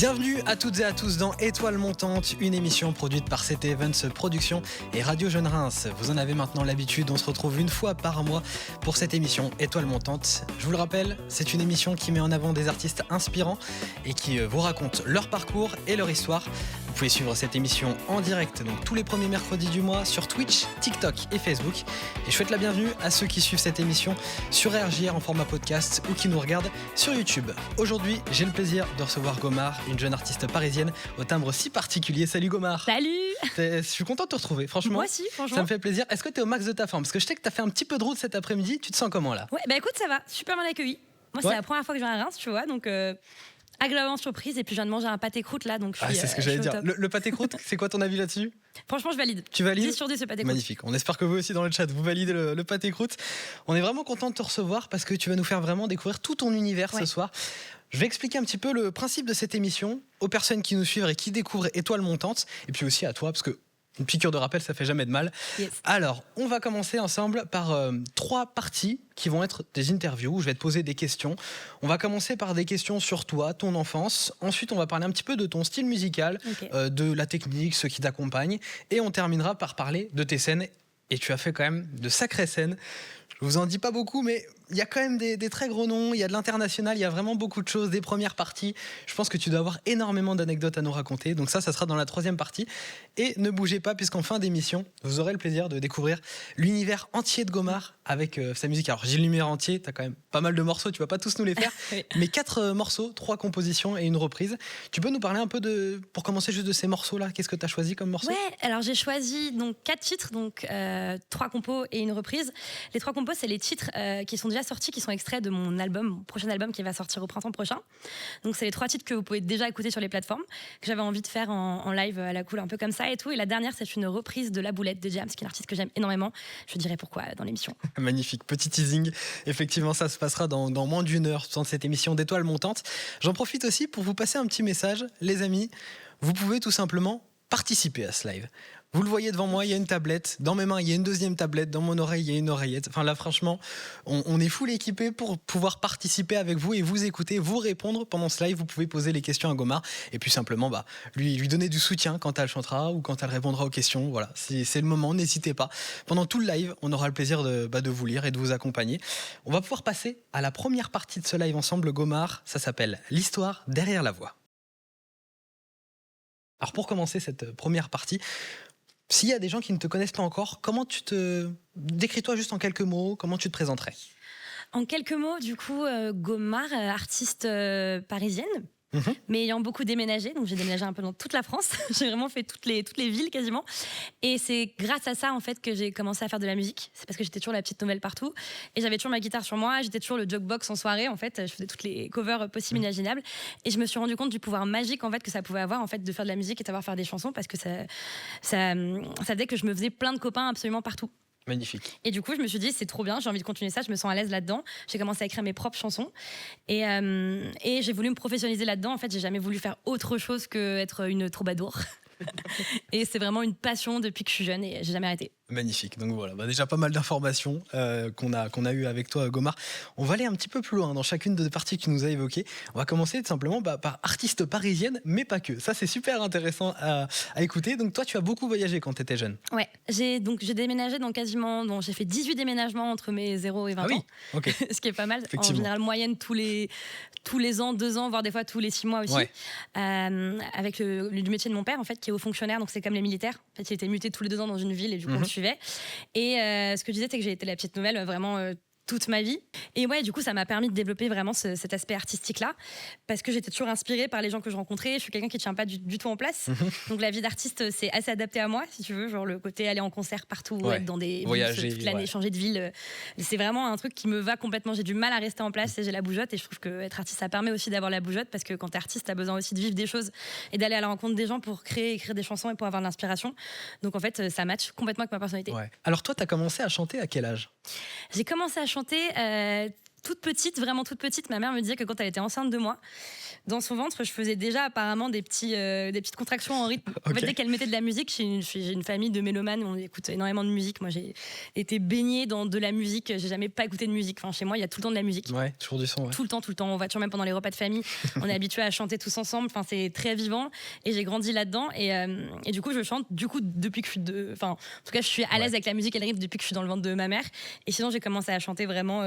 Bienvenue à toutes et à tous dans Étoile Montante, une émission produite par CT Events Productions et Radio Jeune Reims. Vous en avez maintenant l'habitude, on se retrouve une fois par mois pour cette émission Étoile Montante. Je vous le rappelle, c'est une émission qui met en avant des artistes inspirants et qui vous raconte leur parcours et leur histoire. Vous pouvez suivre cette émission en direct donc tous les premiers mercredis du mois sur Twitch, TikTok et Facebook. Et je souhaite la bienvenue à ceux qui suivent cette émission sur RJR en format podcast ou qui nous regardent sur YouTube. Aujourd'hui, j'ai le plaisir de recevoir Gomar, une jeune artiste parisienne au timbre si particulier. Salut Gomar. Salut. Je suis content de te retrouver, franchement. Moi aussi, franchement. Ça me fait plaisir. Est-ce que tu es au max de ta forme? Parce que je sais que tu as fait un petit peu de route cet après-midi. Tu te sens comment là? Ouais, bah écoute, ça va. Super bien accueilli. Moi, c'est la première fois que je viens à Reims, tu vois, donc agréablement surprise. Et puis, je viens de manger un pâté croûte là, donc je suis. C'est ce que j'allais dire. Le pâté croûte, c'est quoi ton avis là-dessus? Franchement, je valide. Tu valides? 10 sur 10 ce pâté croûte. Magnifique. On espère que vous aussi dans le chat, vous validez le pâté croûte. On est vraiment content de te recevoir parce que tu vas nous faire vraiment découvrir tout ton univers ce soir. Je vais expliquer un petit peu le principe de cette émission aux personnes qui nous suivent et qui découvrent Étoile Montante, et puis aussi à toi, parce que une piqûre de rappel, ça fait jamais de mal. Yes. Alors, on va commencer ensemble par 3 parties qui vont être des interviews où je vais te poser des questions. On va commencer par des questions sur toi, ton enfance. Ensuite, on va parler un petit peu de ton style musical, de la technique, ceux qui t'accompagnent. Et on terminera par parler de tes scènes. Et tu as fait quand même de sacrées scènes. Je vous en dis pas beaucoup, mais il y a quand même des très gros noms, il y a de l'international, il y a vraiment beaucoup de choses, des premières parties. Je pense que tu dois avoir énormément d'anecdotes à nous raconter. Donc ça sera dans la 3e partie. Et ne bougez pas, puisqu'en fin d'émission, vous aurez le plaisir de découvrir l'univers entier de Gomar avec sa musique. Alors j'ai l'univers entier, tu as quand même pas mal de morceaux, tu vas pas tous nous les faire, mais 4 morceaux, 3 compositions et une reprise. Tu peux nous parler un peu pour commencer juste de ces morceaux-là? Qu'est-ce que tu as choisi comme morceau? Ouais, alors j'ai choisi donc 4 titres, donc 3 compos et une reprise. Les 3 compos, c'est les titres qui sont déjà sortis, qui sont extraits de mon prochain album qui va sortir au printemps prochain. Donc c'est les 3 titres que vous pouvez déjà écouter sur les plateformes, que j'avais envie de faire en live à la cool, un peu comme ça et tout. Et la dernière, c'est une reprise de La Boulette de Jams, qui est une artiste que j'aime énormément. Je dirai pourquoi dans l'émission. Magnifique, petit teasing. Effectivement, ça se passera dans moins d'une heure dans cette émission d'Étoile Montante. J'en profite aussi pour vous passer un petit message. Les amis, vous pouvez tout simplement participer à ce live. Vous le voyez devant moi, il y a une tablette. Dans mes mains, il y a une 2e tablette. Dans mon oreille, il y a une oreillette. Enfin là, franchement, on est full équipé pour pouvoir participer avec vous et vous écouter, vous répondre pendant ce live. Vous pouvez poser les questions à Gomar et puis simplement lui donner du soutien quand elle chantera ou quand elle répondra aux questions. Voilà, c'est le moment, n'hésitez pas. Pendant tout le live, on aura le plaisir de vous lire et de vous accompagner. On va pouvoir passer à la première partie de ce live ensemble, Gomar. Ça s'appelle l'histoire derrière la voix. Alors pour commencer cette première partie, s'il y a des gens qui ne te connaissent pas encore, comment tu te... Décris-toi juste en quelques mots, comment tu te présenterais? En quelques mots, du coup, Gomar, artiste parisienne, mais ayant beaucoup déménagé, donc j'ai déménagé un peu dans toute la France, j'ai vraiment fait toutes les villes quasiment, et c'est grâce à ça en fait que j'ai commencé à faire de la musique. C'est parce que j'étais toujours la petite nouvelle partout, et j'avais toujours ma guitare sur moi, j'étais toujours le jukebox en soirée en fait, je faisais toutes les covers possibles imaginables, et je me suis rendu compte du pouvoir magique en fait que ça pouvait avoir en fait de faire de la musique et de savoir faire des chansons, parce que ça faisait que je me faisais plein de copains absolument partout. Magnifique. Et du coup, je me suis dit, c'est trop bien, j'ai envie de continuer ça, je me sens à l'aise là-dedans. J'ai commencé à écrire mes propres chansons et j'ai voulu me professionnaliser là-dedans. En fait, j'ai jamais voulu faire autre chose qu'être une troubadour. Et c'est vraiment une passion depuis que je suis jeune et j'ai jamais arrêté. Magnifique. Donc voilà, déjà pas mal d'informations qu'on a eu avec toi, Gomar. On va aller un petit peu plus loin dans chacune des parties que tu nous as évoquées. On va commencer tout simplement par artiste parisienne, mais pas que. Ça, c'est super intéressant à écouter. Donc toi, tu as beaucoup voyagé quand tu étais jeune. Ouais, j'ai déménagé j'ai fait 18 déménagements entre mes 0 et 20 ans. Okay. Ce qui est pas mal. En général, moyenne tous les ans, 2 ans, voire des fois tous les 6 mois aussi. Ouais. Avec du métier de mon père, en fait, qui est haut fonctionnaire, donc c'est comme les militaires. En fait, il était muté tous les 2 ans dans une ville et du coup, on le suivait. Et ce que je disais, c'est que j'ai été la petite nouvelle vraiment toute ma vie. Et ouais, du coup, ça m'a permis de développer vraiment cet aspect artistique-là, parce que j'étais toujours inspirée par les gens que je rencontrais. Je suis quelqu'un qui ne tient pas du tout en place. Donc la vie d'artiste, c'est assez adapté à moi, si tu veux. Genre le côté aller en concert partout, être dans des voyager, toute l'année, changer de ville. C'est vraiment un truc qui me va complètement. J'ai du mal à rester en place et j'ai la bougeotte. Et je trouve qu'être artiste, ça permet aussi d'avoir la bougeotte, parce que quand t'es artiste, t'as besoin aussi de vivre des choses et d'aller à la rencontre des gens pour écrire des chansons et pour avoir de l'inspiration. Donc en fait, ça match complètement avec ma personnalité. Ouais. Alors toi, t'as commencé à chanter à quel âge? J'ai commencé à chanter toute petite, vraiment toute petite, ma mère me disait que quand elle était enceinte de moi, dans son ventre, je faisais déjà apparemment des petites contractions en rythme. En fait, dès qu'elle mettait de la musique, j'ai une famille de mélomanes, on écoute énormément de musique. Moi, j'ai été baignée dans de la musique. J'ai jamais pas écouté de musique. Enfin, chez moi, il y a tout le temps de la musique. Ouais, toujours du son. Ouais. Tout le temps, en voiture, même pendant les repas de famille. On est habitué à chanter tous ensemble. Enfin, c'est très vivant. Et j'ai grandi là-dedans. Et du coup, je chante. Du coup, depuis que je suis enfin, en tout cas, je suis à l'aise avec la musique. Elle arrive depuis que je suis dans le ventre de ma mère. Et sinon, j'ai commencé à chanter vraiment.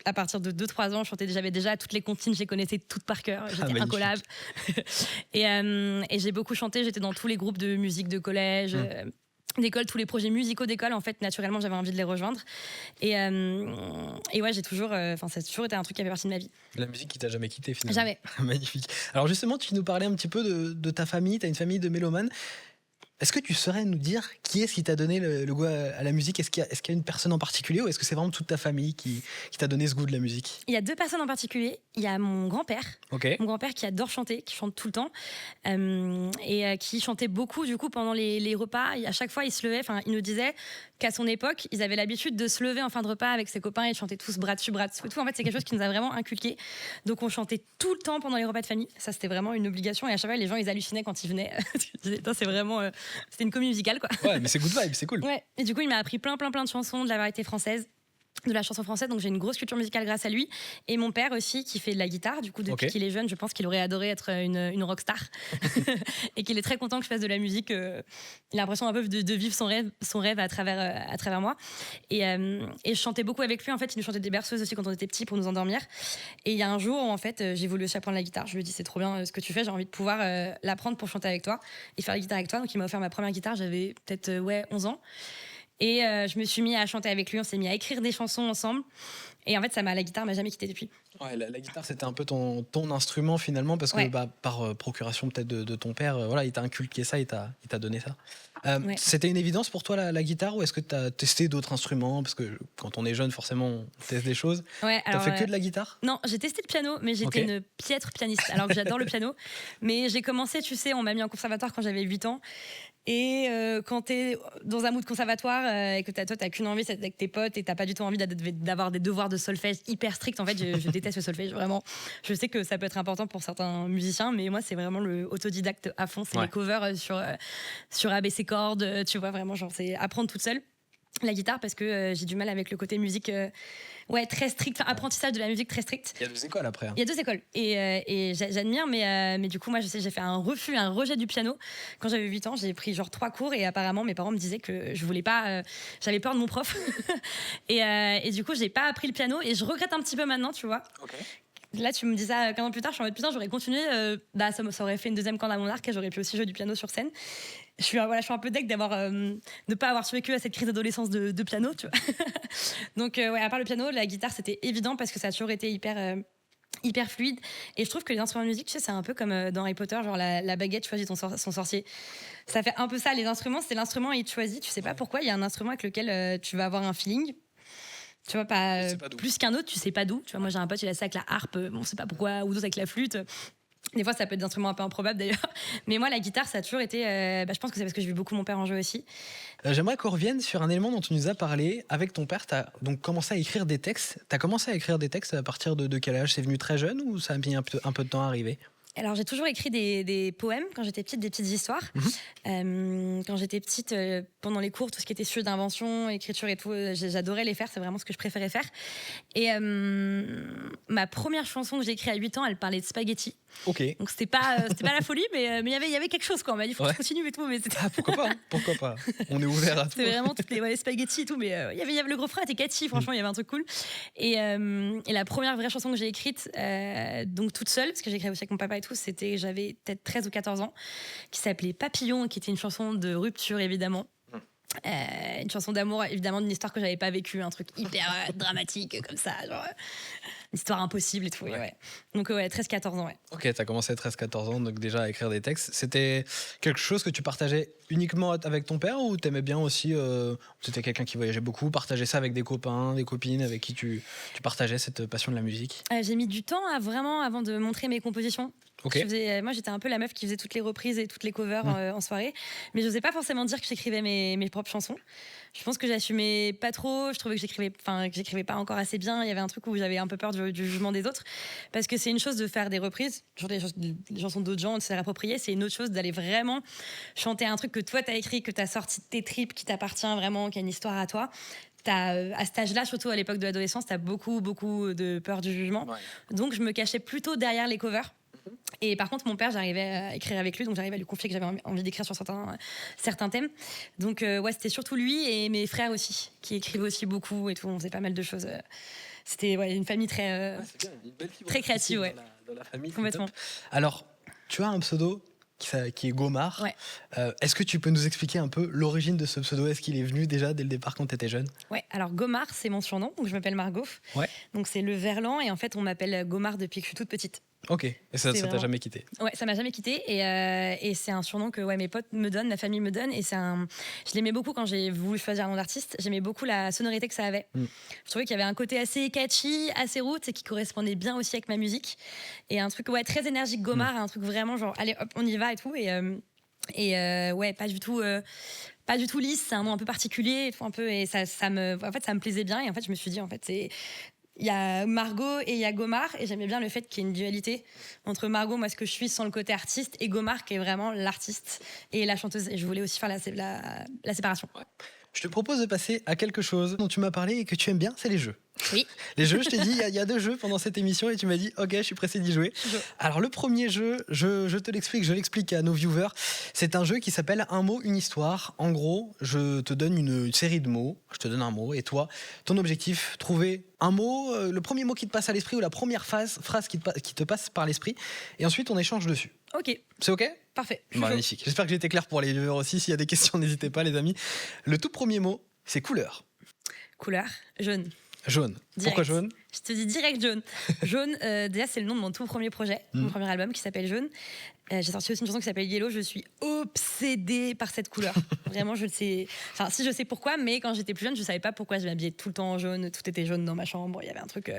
À partir de 2-3 ans, j'avais déjà toutes les comptines, je les connaissais toutes par cœur. J'étais incollable. et j'ai beaucoup chanté. J'étais dans tous les groupes de musique de collège, d'école, tous les projets musicaux d'école. En fait, naturellement, j'avais envie de les rejoindre. Et ouais, ça a toujours été un truc qui a fait partie de ma vie. La musique qui t'a jamais quitté finalement. Jamais. Magnifique. Alors justement, tu nous parlais un petit peu de ta famille. Tu as une famille de mélomanes. Est-ce que tu saurais nous dire qui est-ce qui t'a donné le goût à la musique ? Est-ce qu'il y a une personne en particulier ou est-ce que c'est vraiment toute ta famille qui t'a donné ce goût de la musique ? Il y a 2 personnes en particulier. Il y a mon grand-père. Okay. Mon grand-père qui adore chanter, qui chante tout le temps et qui chantait beaucoup du coup pendant les repas. Et à chaque fois, il se levait. Il nous disait qu'à son époque, ils avaient l'habitude de se lever en fin de repas avec ses copains et de chanter tous bras dessus, bras dessous et tout. En fait, c'est quelque chose qui nous a vraiment inculqué. Donc, on chantait tout le temps pendant les repas de famille. Ça, c'était vraiment une obligation. Et à chaque fois, les gens, ils hallucinaient quand ils venaient. C'est vraiment... C'était une comédie musicale, quoi. Ouais, mais c'est good vibe, c'est cool. Ouais. Et du coup, il m'a appris plein de chansons, de la variété française, de la chanson française, donc j'ai une grosse culture musicale grâce à lui. Et mon père aussi, qui fait de la guitare, du coup, depuis qu'il est jeune, je pense qu'il aurait adoré être une rockstar. Et qu'il est très content que je fasse de la musique. Il a l'impression un peu de vivre son rêve à travers moi. Et je chantais beaucoup avec lui. En fait, il nous chantait des berceuses aussi quand on était petits pour nous endormir. Et il y a un jour où, en fait, j'ai voulu aussi apprendre la guitare. Je lui ai dit, c'est trop bien ce que tu fais, j'ai envie de pouvoir l'apprendre pour chanter avec toi et faire la guitare avec toi. Donc, il m'a offert ma première guitare, j'avais peut-être 11 ans. Et je me suis mis à chanter avec lui, on s'est mis à écrire des chansons ensemble. Et en fait, la guitare m'a jamais quitté depuis. Ouais, la guitare, c'était un peu ton instrument finalement, parce que par procuration peut-être de ton père, voilà, il t'a inculqué ça, il t'a donné ça. C'était une évidence pour toi la guitare, ou est-ce que tu as testé d'autres instruments ? Parce que quand on est jeune, forcément, on teste des choses. Ouais, t'as fait que de la guitare ? Non, j'ai testé le piano, mais j'étais une piètre pianiste, alors que j'adore le piano. Mais j'ai commencé, tu sais, on m'a mis en conservatoire quand j'avais 8 ans. Et quand t'es dans un mood conservatoire et que toi t'as qu'une envie, c'est avec tes potes et t'as pas du tout envie d'avoir des devoirs de solfège hyper stricts. En fait, je déteste le solfège, vraiment. Je sais que ça peut être important pour certains musiciens, mais moi c'est vraiment le autodidacte à fond. C'est les covers sur ABC Chords, tu vois, vraiment, genre c'est apprendre toute seule la guitare, parce que j'ai du mal avec le côté musique très strict, apprentissage de la musique très strict. Il y a 2 écoles après. Il y a 2 écoles et j'admire, mais du coup moi j'ai fait un rejet du piano quand j'avais 8 ans. J'ai pris genre 3 cours et apparemment mes parents me disaient que je voulais pas, j'avais peur de mon prof et du coup j'ai pas appris le piano et je regrette un petit peu maintenant, tu vois. Là, tu me dis ça 15 ans plus tard, je suis en mode putain, j'aurais continué, ça aurait fait une deuxième corde à mon arc et j'aurais pu aussi jouer du piano sur scène. Je suis un peu deg de pas avoir survécu à cette crise d'adolescence de piano, tu vois. Donc, à part le piano, la guitare, c'était évident parce que ça a toujours été hyper fluide. Et je trouve que les instruments de musique, tu sais, c'est un peu comme dans Harry Potter, genre la baguette choisit son sorcier. Ça fait un peu ça, les instruments, c'est l'instrument et il te choisit. Tu sais pas pourquoi, il y a un instrument avec lequel tu vas avoir un feeling. Tu vois, pas plus qu'un autre, tu sais pas d'où. Tu vois, moi j'ai un pote, il a ça avec la harpe, on sait pas pourquoi, ou d'autres avec la flûte. Des fois, ça peut être des instruments un peu improbables d'ailleurs. Mais moi, la guitare, ça a toujours été. Je pense que c'est parce que j'ai vu beaucoup mon père en jouer aussi. J'aimerais qu'on revienne sur un élément dont tu nous as parlé. Avec ton père, tu as donc commencé à écrire des textes. Tu as commencé à écrire des textes à partir de quel âge ? C'est venu très jeune ou ça a mis un peu de temps à arriver ? Alors, j'ai toujours écrit des poèmes quand j'étais petite, des petites histoires. Quand j'étais petite, pendant les cours, tout ce qui était sujet d'invention, écriture et tout, j'adorais les faire. C'est vraiment ce que je préférais faire. Et ma première chanson que j'ai écrite à 8 ans, elle parlait de spaghettis. Donc, c'était pas la folie, mais il y avait quelque chose, quoi. On m'a dit, faut que je continue et tout. Mais pourquoi pas. On est ouvert à tout. C'était vraiment toutes les spaghettis et tout. Mais il y avait le gros frère était catchy, franchement, il y avait un truc cool. Et la première vraie chanson que j'ai écrite, donc toute seule, parce que j'écrivais aussi avec mon papa et tout, j'avais peut-être 13 ou 14 ans, qui s'appelait Papillon, qui était une chanson de rupture, évidemment. Une chanson d'amour, évidemment, d'une histoire que j'avais pas vécue, un truc hyper dramatique comme ça, genre histoire impossible et tout. Ouais. Donc, 13-14 ans, ouais. Ok, t'as commencé à 13-14 ans, donc déjà à écrire des textes. C'était quelque chose que tu partageais uniquement avec ton père ou t'aimais bien aussi, c'était quelqu'un qui voyageait beaucoup, partager ça avec des copains, des copines avec qui tu partageais cette passion de la musique? J'ai mis du temps avant de montrer mes compositions. Ok. Moi, j'étais un peu la meuf qui faisait toutes les reprises et toutes les covers en soirée, mais je n'osais pas forcément dire que j'écrivais mes propres chansons. Je pense que j'assumais pas trop. Je trouvais que j'écrivais pas encore assez bien. Il y avait un truc où j'avais un peu peur du jugement des autres, parce que c'est une chose de faire des reprises, genre des chansons d'autres gens, de se les approprier. C'est une autre chose d'aller vraiment chanter un truc que toi t'as écrit, que t'as sorti de tes tripes, qui t'appartient vraiment, qui a une histoire à toi. À cet âge-là, surtout à l'époque de l'adolescence, t'as beaucoup de peur du jugement. Ouais. Donc je me cachais plutôt derrière les covers. Et par contre, mon père, j'arrivais à écrire avec lui, donc j'arrivais à lui confier que j'avais envie d'écrire sur certains thèmes. Donc, c'était surtout lui et mes frères aussi, qui écrivaient aussi beaucoup et tout. On faisait pas mal de choses. C'était une famille très, une belle très créative, dans la famille. Complètement. Alors, tu as un pseudo qui est Gomard. Ouais. Est-ce que tu peux nous expliquer un peu l'origine de ce pseudo? Est-ce qu'il est venu déjà dès le départ quand tu étais jeune? Ouais, alors Gomard, c'est mon surnom, donc je m'appelle Margot. Ouais. Donc c'est le verlan, et en fait, on m'appelle Gomard depuis que je suis toute petite. Ok, et ça t'a jamais quitté? Ouais, ça m'a jamais quitté, et c'est un surnom que mes potes me donnent, ma famille me donne, et je l'aimais beaucoup quand j'ai voulu choisir un nom d'artiste. J'aimais beaucoup la sonorité que ça avait. Je trouvais qu'il y avait un côté assez catchy, assez roots, et qui correspondait bien aussi avec ma musique, et un truc très énergique. Gomard, un truc vraiment genre allez hop, on y va et tout, et pas du tout lisse. C'est un nom un peu particulier, un peu, et ça me plaisait bien, et en fait je me suis dit il y a Margot et il y a Gomard, et j'aimais bien le fait qu'il y ait une dualité entre Margot, moi ce que je suis sans le côté artiste, et Gomard qui est vraiment l'artiste et la chanteuse, et je voulais aussi faire la séparation. Ouais. Je te propose de passer à quelque chose dont tu m'as parlé et que tu aimes bien, c'est les jeux. Oui. Les jeux, je t'ai dit, il y a 2 jeux pendant cette émission et tu m'as dit, ok, je suis pressé d'y jouer. Alors le premier jeu, je te l'explique, je l'explique à nos viewers. C'est un jeu qui s'appelle Un mot, une histoire. En gros, je te donne une série de mots, je te donne un mot, et toi, ton objectif, trouver un mot, le premier mot qui te passe à l'esprit ou la première phrase qui te passe par l'esprit, et ensuite on échange dessus. Ok. C'est ok? Parfait. Magnifique. J'espère que j'ai été clair pour les viewers aussi. S'il y a des questions, n'hésitez pas les amis. Le tout premier mot, c'est couleur. Couleur, jaune. Jaune. Direct. Pourquoi jaune? Je te dis direct jaune. Jaune, déjà, c'est le nom de mon tout premier projet, mon premier album qui s'appelle Jaune. J'ai sorti aussi une chanson qui s'appelle Yellow. Je suis obsédée par cette couleur. Vraiment, je sais pourquoi, mais quand j'étais plus jeune, je savais pas pourquoi je m'habillais tout le temps en jaune. Tout était jaune dans ma chambre. Il y avait un truc.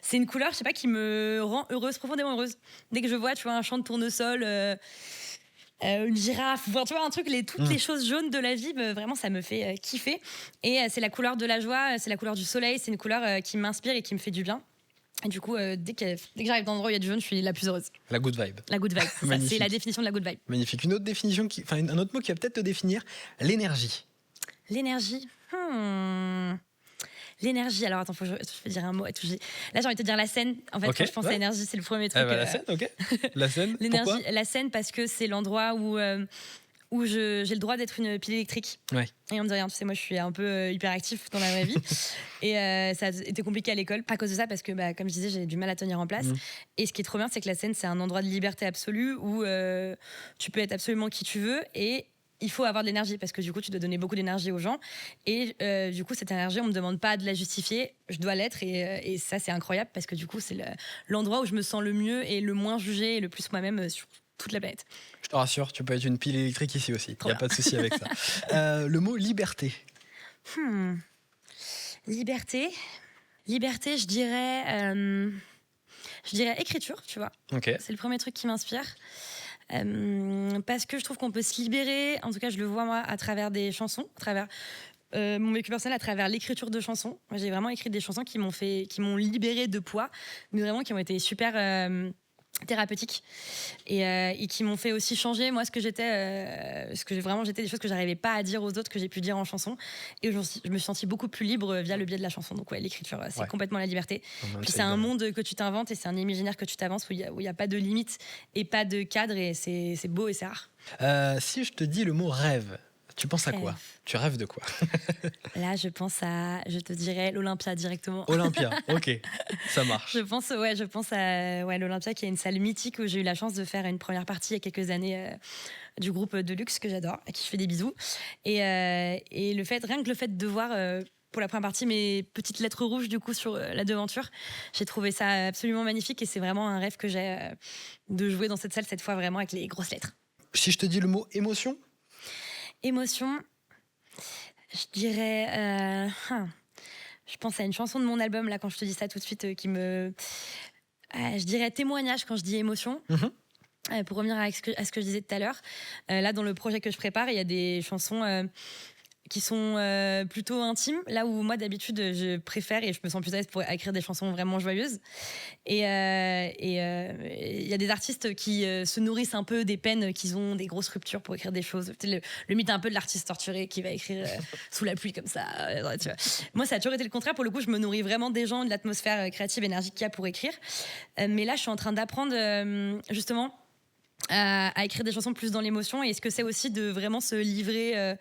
C'est une couleur, je sais pas, qui me rend heureuse, profondément heureuse. Dès que je vois, un champ de tournesol. Une girafe, un truc, toutes les choses jaunes de la vie, vraiment ça me fait kiffer, et c'est la couleur de la joie, c'est la couleur du soleil, c'est une couleur qui m'inspire et qui me fait du bien, et du coup dès que j'arrive dans un endroit où il y a du jaune, je suis la plus heureuse. La good vibe. La good vibe, c'est la définition de la good vibe. Magnifique. Une autre définition, un autre mot qui va peut-être te définir, l'énergie. L'énergie. L'énergie, alors attends, je peux dire un mot. Là, j'ai envie de te dire la scène. En fait, quand je pense à l'énergie, c'est le premier truc. La scène, ok. La scène, l'énergie, pourquoi? La scène, parce que c'est l'endroit où j'ai le droit d'être une pile électrique. Ouais. Et on me dit rien, tu sais, moi je suis un peu hyperactif dans la vraie vie. Et ça a été compliqué à l'école, pas à cause de ça, parce que comme je disais, j'ai du mal à tenir en place. Et ce qui est trop bien, c'est que la scène, c'est un endroit de liberté absolue où tu peux être absolument qui tu veux, et il faut avoir de l'énergie, parce que du coup tu dois donner beaucoup d'énergie aux gens, et du coup cette énergie, on me demande pas de la justifier, je dois l'être, et ça c'est incroyable, parce que du coup c'est l'endroit où je me sens le mieux et le moins jugée et le plus moi-même sur toute la planète. Je te rassure, tu peux être une pile électrique ici aussi, il n'y a pas de souci avec ça. Le mot liberté. Liberté, je dirais écriture, tu vois. Okay. C'est le premier truc qui m'inspire. Parce que je trouve qu'on peut se libérer, en tout cas je le vois moi à travers des chansons, à travers mon vécu personnel, à travers l'écriture de chansons. Moi, j'ai vraiment écrit des chansons qui m'ont libérée de poids, mais vraiment qui ont été super thérapeutiques, et qui m'ont fait aussi changer moi ce que j'étais, j'étais des choses que j'arrivais pas à dire aux autres, que j'ai pu dire en chanson, et je me suis sentie beaucoup plus libre via le biais de la chanson. Donc l'écriture, c'est complètement la liberté. Puis c'est un monde que tu t'inventes, et c'est un imaginaire que tu t'avances, où il y a pas de limite et pas de cadre, et c'est beau et c'est rare. Si je te dis le mot rêve, tu penses à quoi? Tu rêves de quoi? Là, je te dirais l'Olympia directement. Olympia, ok, ça marche. Je pense à l'Olympia, qui est une salle mythique où j'ai eu la chance de faire une première partie il y a quelques années du groupe Deluxe, que j'adore, à qui je fais des bisous. Et rien que le fait de voir pour la première partie mes petites lettres rouges du coup sur la devanture. J'ai trouvé ça absolument magnifique et c'est vraiment un rêve que j'ai de jouer dans cette salle cette fois vraiment avec les grosses lettres. Si je te dis le mot émotion? Émotion, je dirais... je pense à une chanson de mon album là quand je te dis ça tout de suite qui me... je dirais témoignage quand je dis émotion. Pour revenir à ce que je disais tout à l'heure, là dans le projet que je prépare, il y a des chansons qui sont plutôt intimes, là où moi d'habitude je préfère et je me sens plus à l'aise pour écrire des chansons vraiment joyeuses. Et il y a des artistes qui se nourrissent un peu des peines qu'ils ont, des grosses ruptures pour écrire des choses. Le mythe un peu de l'artiste torturé qui va écrire sous la pluie comme ça. Tu vois. Moi, ça a toujours été le contraire. Pour le coup, je me nourris vraiment des gens, de l'atmosphère créative, énergique qu'il y a pour écrire. Mais là, je suis en train d'apprendre justement à écrire des chansons plus dans l'émotion et ce que c'est aussi de vraiment se livrer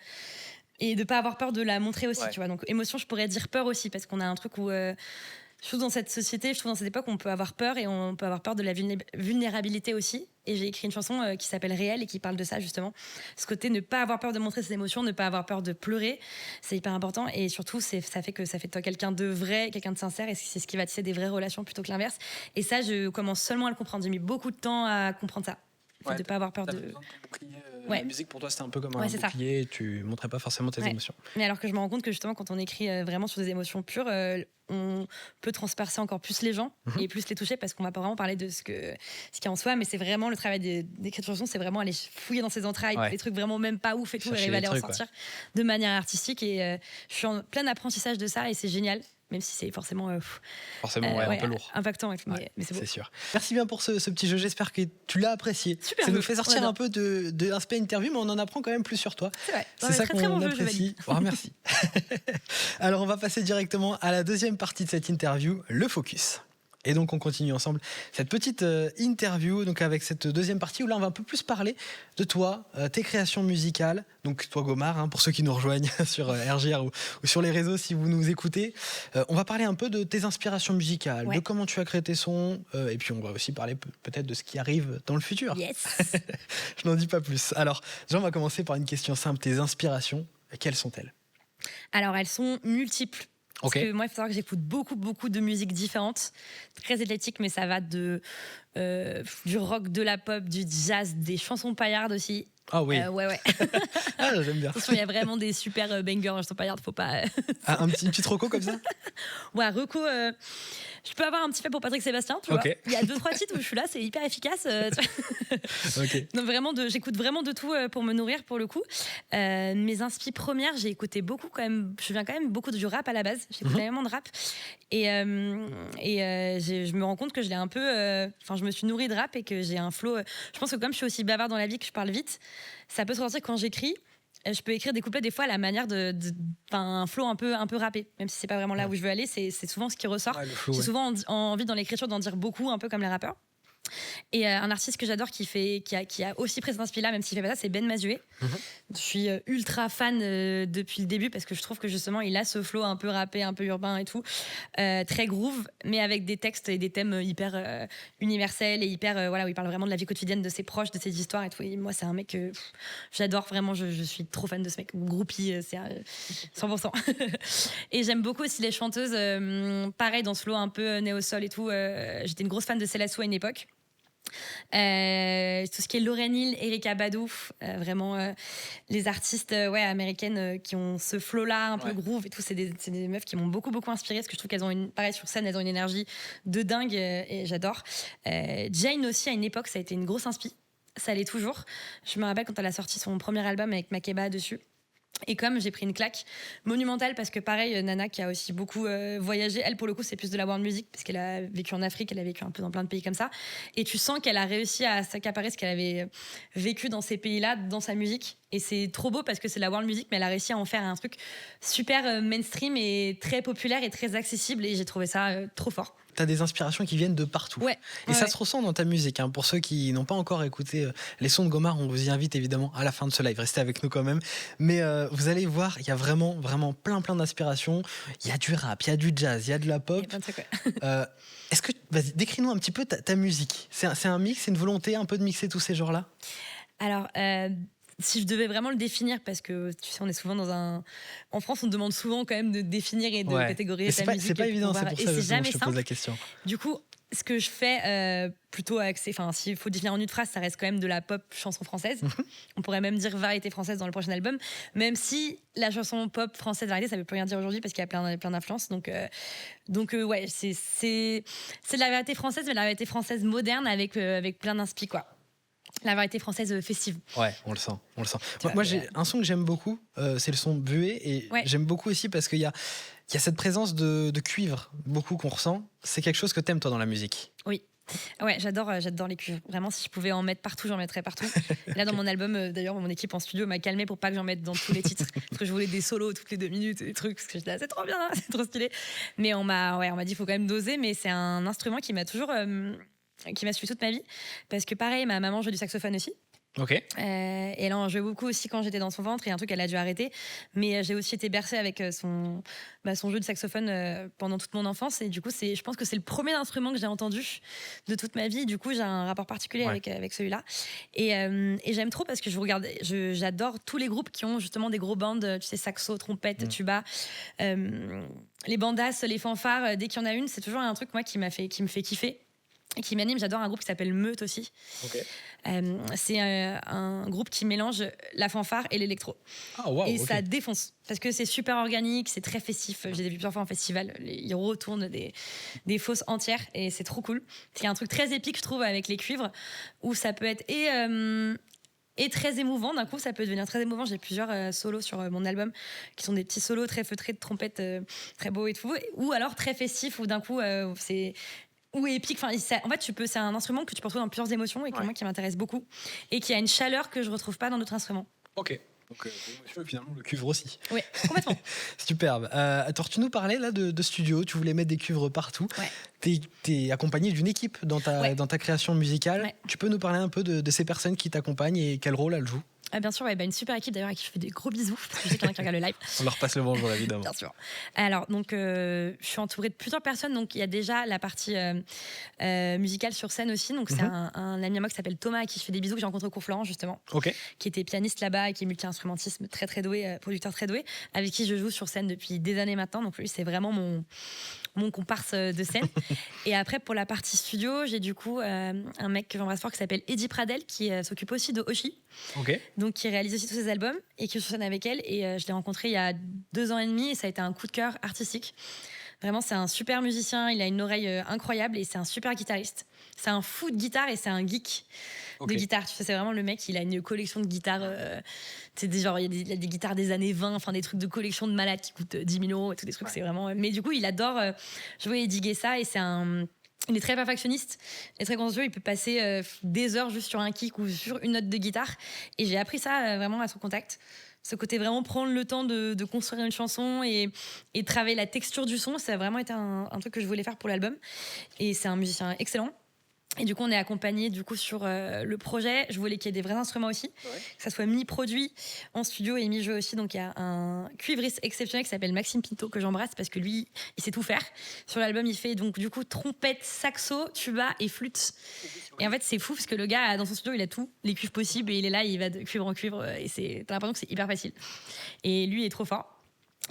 et de pas avoir peur de la montrer aussi, tu vois. Donc émotion, je pourrais dire peur aussi parce qu'on a un truc où je trouve dans cette société, je trouve dans cette époque, on peut avoir peur et on peut avoir peur de la vulnérabilité aussi. Et j'ai écrit une chanson qui s'appelle Réel et qui parle de ça justement. Ce côté ne pas avoir peur de montrer ses émotions, ne pas avoir peur de pleurer, c'est hyper important. Et surtout, ça fait de toi quelqu'un de vrai, quelqu'un de sincère et c'est ce qui va tisser des vraies relations plutôt que l'inverse. Et ça, je commence seulement à le comprendre. J'ai mis beaucoup de temps à comprendre ça. De ne pas avoir peur de... La musique pour toi c'était un peu comme un bouclier et tu montrais pas forcément tes émotions. Mais alors que je me rends compte que justement quand on écrit vraiment sur des émotions pures, on peut transpercer encore plus les gens et plus les toucher parce qu'on va pas vraiment parler de ce qu'il y a en soi, mais c'est vraiment le travail d'écriture de chansons, c'est vraiment aller fouiller dans ses entrailles, des trucs vraiment même pas ouf et tout, et arriver à les ressortir de manière artistique et je suis en plein apprentissage de ça et c'est génial. Même si c'est forcément un peu lourd. Impactant, mais c'est beau. C'est sûr. Merci bien pour ce petit jeu, j'espère que tu l'as apprécié. Super, ça nous fait sortir un peu de l'aspect interview, mais on en apprend quand même plus sur toi. C'est vrai. C'est ça qu'on apprécie. Merci. Alors on va passer directement à la deuxième partie de cette interview, le focus. Et donc on continue ensemble cette petite interview donc avec cette deuxième partie où là on va un peu plus parler de toi, tes créations musicales. Donc toi Gomar, pour ceux qui nous rejoignent sur RJR ou sur les réseaux si vous nous écoutez. On va parler un peu de tes inspirations musicales, de comment tu as créé tes sons et puis on va aussi parler peut-être de ce qui arrive dans le futur. Yes. Je n'en dis pas plus. Alors déjà on va commencer par une question simple. Tes inspirations, quelles sont-elles? Alors elles sont multiples. Parce que moi, il faut savoir que j'écoute beaucoup de musiques différentes, très éclectique, mais ça va du rock, de la pop, du jazz, des chansons paillardes aussi. Ah oui. Ouais. Ah, j'aime bien. Attention, il y a vraiment des super bangers en chansons paillardes, faut pas. Un petit reco comme ça? Ouais, reco. Je peux avoir un petit fait pour Patrick Sébastien, tu vois. Il y a 2-3 titres où je suis là, c'est hyper efficace. Donc vraiment, j'écoute vraiment de tout pour me nourrir pour le coup. Mes inspi premières, j'ai écouté beaucoup quand même. Je viens quand même beaucoup du rap à la base. J'écoute énormément de rap et je me rends compte que je l'ai un peu. Enfin, je me suis nourrie de rap et que j'ai un flow. Je pense que comme je suis aussi bavarde dans la vie que je parle vite, ça peut se ressentir quand j'écris. Je peux écrire des couplets des fois à la manière un flow un peu rappé, même si c'est pas vraiment là où je veux aller, c'est souvent ce qui ressort. J'ai souvent envie dans l'écriture d'en dire beaucoup, un peu comme les rappeurs. Et un artiste que j'adore qui a aussi pris cette inspiration là, même s'il fait pas ça, c'est Ben Mazué. Je suis ultra fan depuis le début parce que je trouve que justement il a ce flow un peu rappé, un peu urbain et tout, très groove, mais avec des textes et des thèmes hyper universels et hyper où il parle vraiment de la vie quotidienne de ses proches, de ses histoires et tout. Et moi c'est un mec que j'adore vraiment, je suis trop fan de ce mec, groupie, c'est 100%. Et j'aime beaucoup aussi les chanteuses, pareil dans ce flow un peu néo-soul et tout. J'étais une grosse fan de Céla Sou à une époque. Tout ce qui est Lauryn Hill, Erykah Badu, vraiment les artistes américaines qui ont ce flow là un peu groove et tout, c'est des meufs qui m'ont beaucoup inspirée parce que je trouve qu'elles ont pareil sur scène, elles ont une énergie de dingue et j'adore. Jane aussi à une époque ça a été une grosse inspi, ça l'est toujours. Je me rappelle quand elle a sorti son premier album avec Makeba dessus. Et comme j'ai pris une claque monumentale parce que pareil, Nana qui a aussi beaucoup voyagé, elle pour le coup c'est plus de la world music parce qu'elle a vécu en Afrique, elle a vécu un peu dans plein de pays comme ça et tu sens qu'elle a réussi à s'accaparer ce qu'elle avait vécu dans ces pays-là, dans sa musique et c'est trop beau parce que c'est la world music mais elle a réussi à en faire un truc super mainstream et très populaire et très accessible et j'ai trouvé ça trop fort. T'as des inspirations qui viennent de partout. Et ça se ressent dans ta musique. Pour ceux qui n'ont pas encore écouté les sons de Gomar, on vous y invite évidemment à la fin de ce live. Restez avec nous quand même. Mais vous allez voir, il y a vraiment plein d'inspirations. Il y a du rap, il y a du jazz, il y a de la pop. Est-ce que, vas-y, décris-nous un petit peu ta musique. C'est un mix, c'est une volonté un peu de mixer tous ces genres-là? Alors, si je devais vraiment le définir, parce que tu sais, on est souvent en France, on demande souvent quand même de définir et de catégoriser ta musique. C'est pas évident, c'est pour ça que je te pose la question. Du coup, ce que je fais plutôt axé, enfin, s'il faut définir en une phrase, ça reste quand même de la pop chanson française. On pourrait même dire variété française dans le prochain album, même si la chanson pop française variété, ça veut plus rien dire aujourd'hui parce qu'il y a plein d'influences. Donc ouais, c'est de la variété française, mais la variété française moderne avec plein d'inspi, quoi. La variété française festive. Ouais, on le sent. Moi, j'ai un son que j'aime beaucoup, c'est le son Buée, et j'aime beaucoup aussi parce qu'il y a cette présence de cuivre, beaucoup qu'on ressent. C'est quelque chose que t'aimes, toi, dans la musique. Oui. Ouais, j'adore les cuivres. Vraiment, si je pouvais en mettre partout, j'en mettrais partout. Et là, dans mon album, d'ailleurs, mon équipe en studio m'a calmé pour pas que j'en mette dans tous les titres. Parce que je voulais des solos toutes les 2 minutes, des trucs. Parce que j'étais là, c'est trop bien, hein, c'est trop stylé. Mais on m'a dit, il faut quand même doser. Mais c'est un instrument qui m'a toujours... qui m'a suivi toute ma vie. Parce que pareil, ma maman joue du saxophone aussi. Ok. Et elle en jouait beaucoup aussi quand j'étais dans son ventre, et un truc elle a dû arrêter, mais j'ai aussi été bercée avec son jeu de saxophone pendant toute mon enfance, et du coup je pense que c'est le premier instrument que j'ai entendu de toute ma vie. Du coup j'ai un rapport particulier avec celui-là, et j'aime trop parce que j'adore tous les groupes qui ont justement des gros bands, tu sais, saxo, trompette, tuba, les bandas, les fanfares. Dès qu'il y en a une, c'est toujours un truc moi qui me fait kiffer et qui m'anime. J'adore un groupe qui s'appelle Meute aussi. Okay. C'est un groupe qui mélange la fanfare et l'électro. Ah, wow, et ça défonce parce que c'est super organique, c'est très festif. J'ai vu plusieurs fois en festival, ils retournent des fosses entières et c'est trop cool. Il y a un truc très épique, je trouve, avec les cuivres, où ça peut être et très émouvant. D'un coup, ça peut devenir très émouvant. J'ai plusieurs solos sur mon album qui sont des petits solos très feutrés de trompette, très beaux et tout, ou alors très festifs, où d'un coup c'est... ou épique. Enfin, en fait, c'est un instrument que tu peux retrouver dans plusieurs émotions, et moi qui m'intéresse beaucoup, et qui a une chaleur que je retrouve pas dans d'autres instruments. Ok. Donc, finalement, le cuivre aussi. Oui, complètement. Superbe. Attends, tu nous parlais là de studio, tu voulais mettre des cuivres partout. Ouais. T'es accompagné d'une équipe dans ta création musicale. Ouais. Tu peux nous parler un peu de ces personnes qui t'accompagnent et quel rôle elles jouent? Bien sûr, une super équipe d'ailleurs à qui je fais des gros bisous, parce que je sais qu'il y en a qui regardent le live. On leur passe le bonjour, évidemment. Bien sûr. Alors, donc, je suis entourée de plusieurs personnes. Donc, il y a déjà la partie musicale sur scène aussi. Donc, c'est un ami à moi qui s'appelle Thomas, à qui je fais des bisous, que j'ai rencontré au cours Florent, justement. Okay. Qui était pianiste là-bas et qui est multi-instrumentiste, très très doué, producteur très doué, avec qui je joue sur scène depuis des années maintenant. Donc, lui, c'est vraiment mon comparse de scène. Et après, pour la partie studio, j'ai du coup un mec que j'embrasse fort qui s'appelle Eddie Pradel, qui s'occupe aussi de Oshi. Okay. Donc qui réalise aussi tous ses albums et qui est sur scène avec elle. Et je l'ai rencontré il y a 2 ans et demi, et ça a été un coup de cœur artistique. Vraiment, c'est un super musicien, il a une oreille incroyable, et c'est un super guitariste. C'est un fou de guitare et c'est un geek de guitare. Tu sais, c'est vraiment le mec, il a une collection de guitares. Il y a des guitares des années 20, enfin des trucs de collection de malades qui coûtent 10 000 euros et tous des trucs. C'est vraiment... Mais du coup, il adore jouer et diguer ça, et il est très perfectionniste et très conscient. Il peut passer des heures juste sur un kick ou sur une note de guitare. Et j'ai appris ça vraiment à son contact. Ce côté vraiment prendre le temps de construire une chanson et travailler la texture du son, ça a vraiment été un truc que je voulais faire pour l'album. Et c'est un musicien excellent. Et du coup, on est accompagné sur le projet. Je voulais qu'il y ait des vrais instruments aussi, que ça soit mi-produit en studio et mi-jeu aussi. Donc, il y a un cuivriste exceptionnel qui s'appelle Maxime Pinto, que j'embrasse parce que lui, il sait tout faire. Sur l'album, il fait donc du coup trompette, saxo, tuba et flûte. Et en fait, c'est fou parce que le gars, dans son studio, il a tout, les cuivres possibles, et il est là, il va de cuivre en cuivre, et t'as l'impression que c'est hyper facile. Et lui, il est trop fort.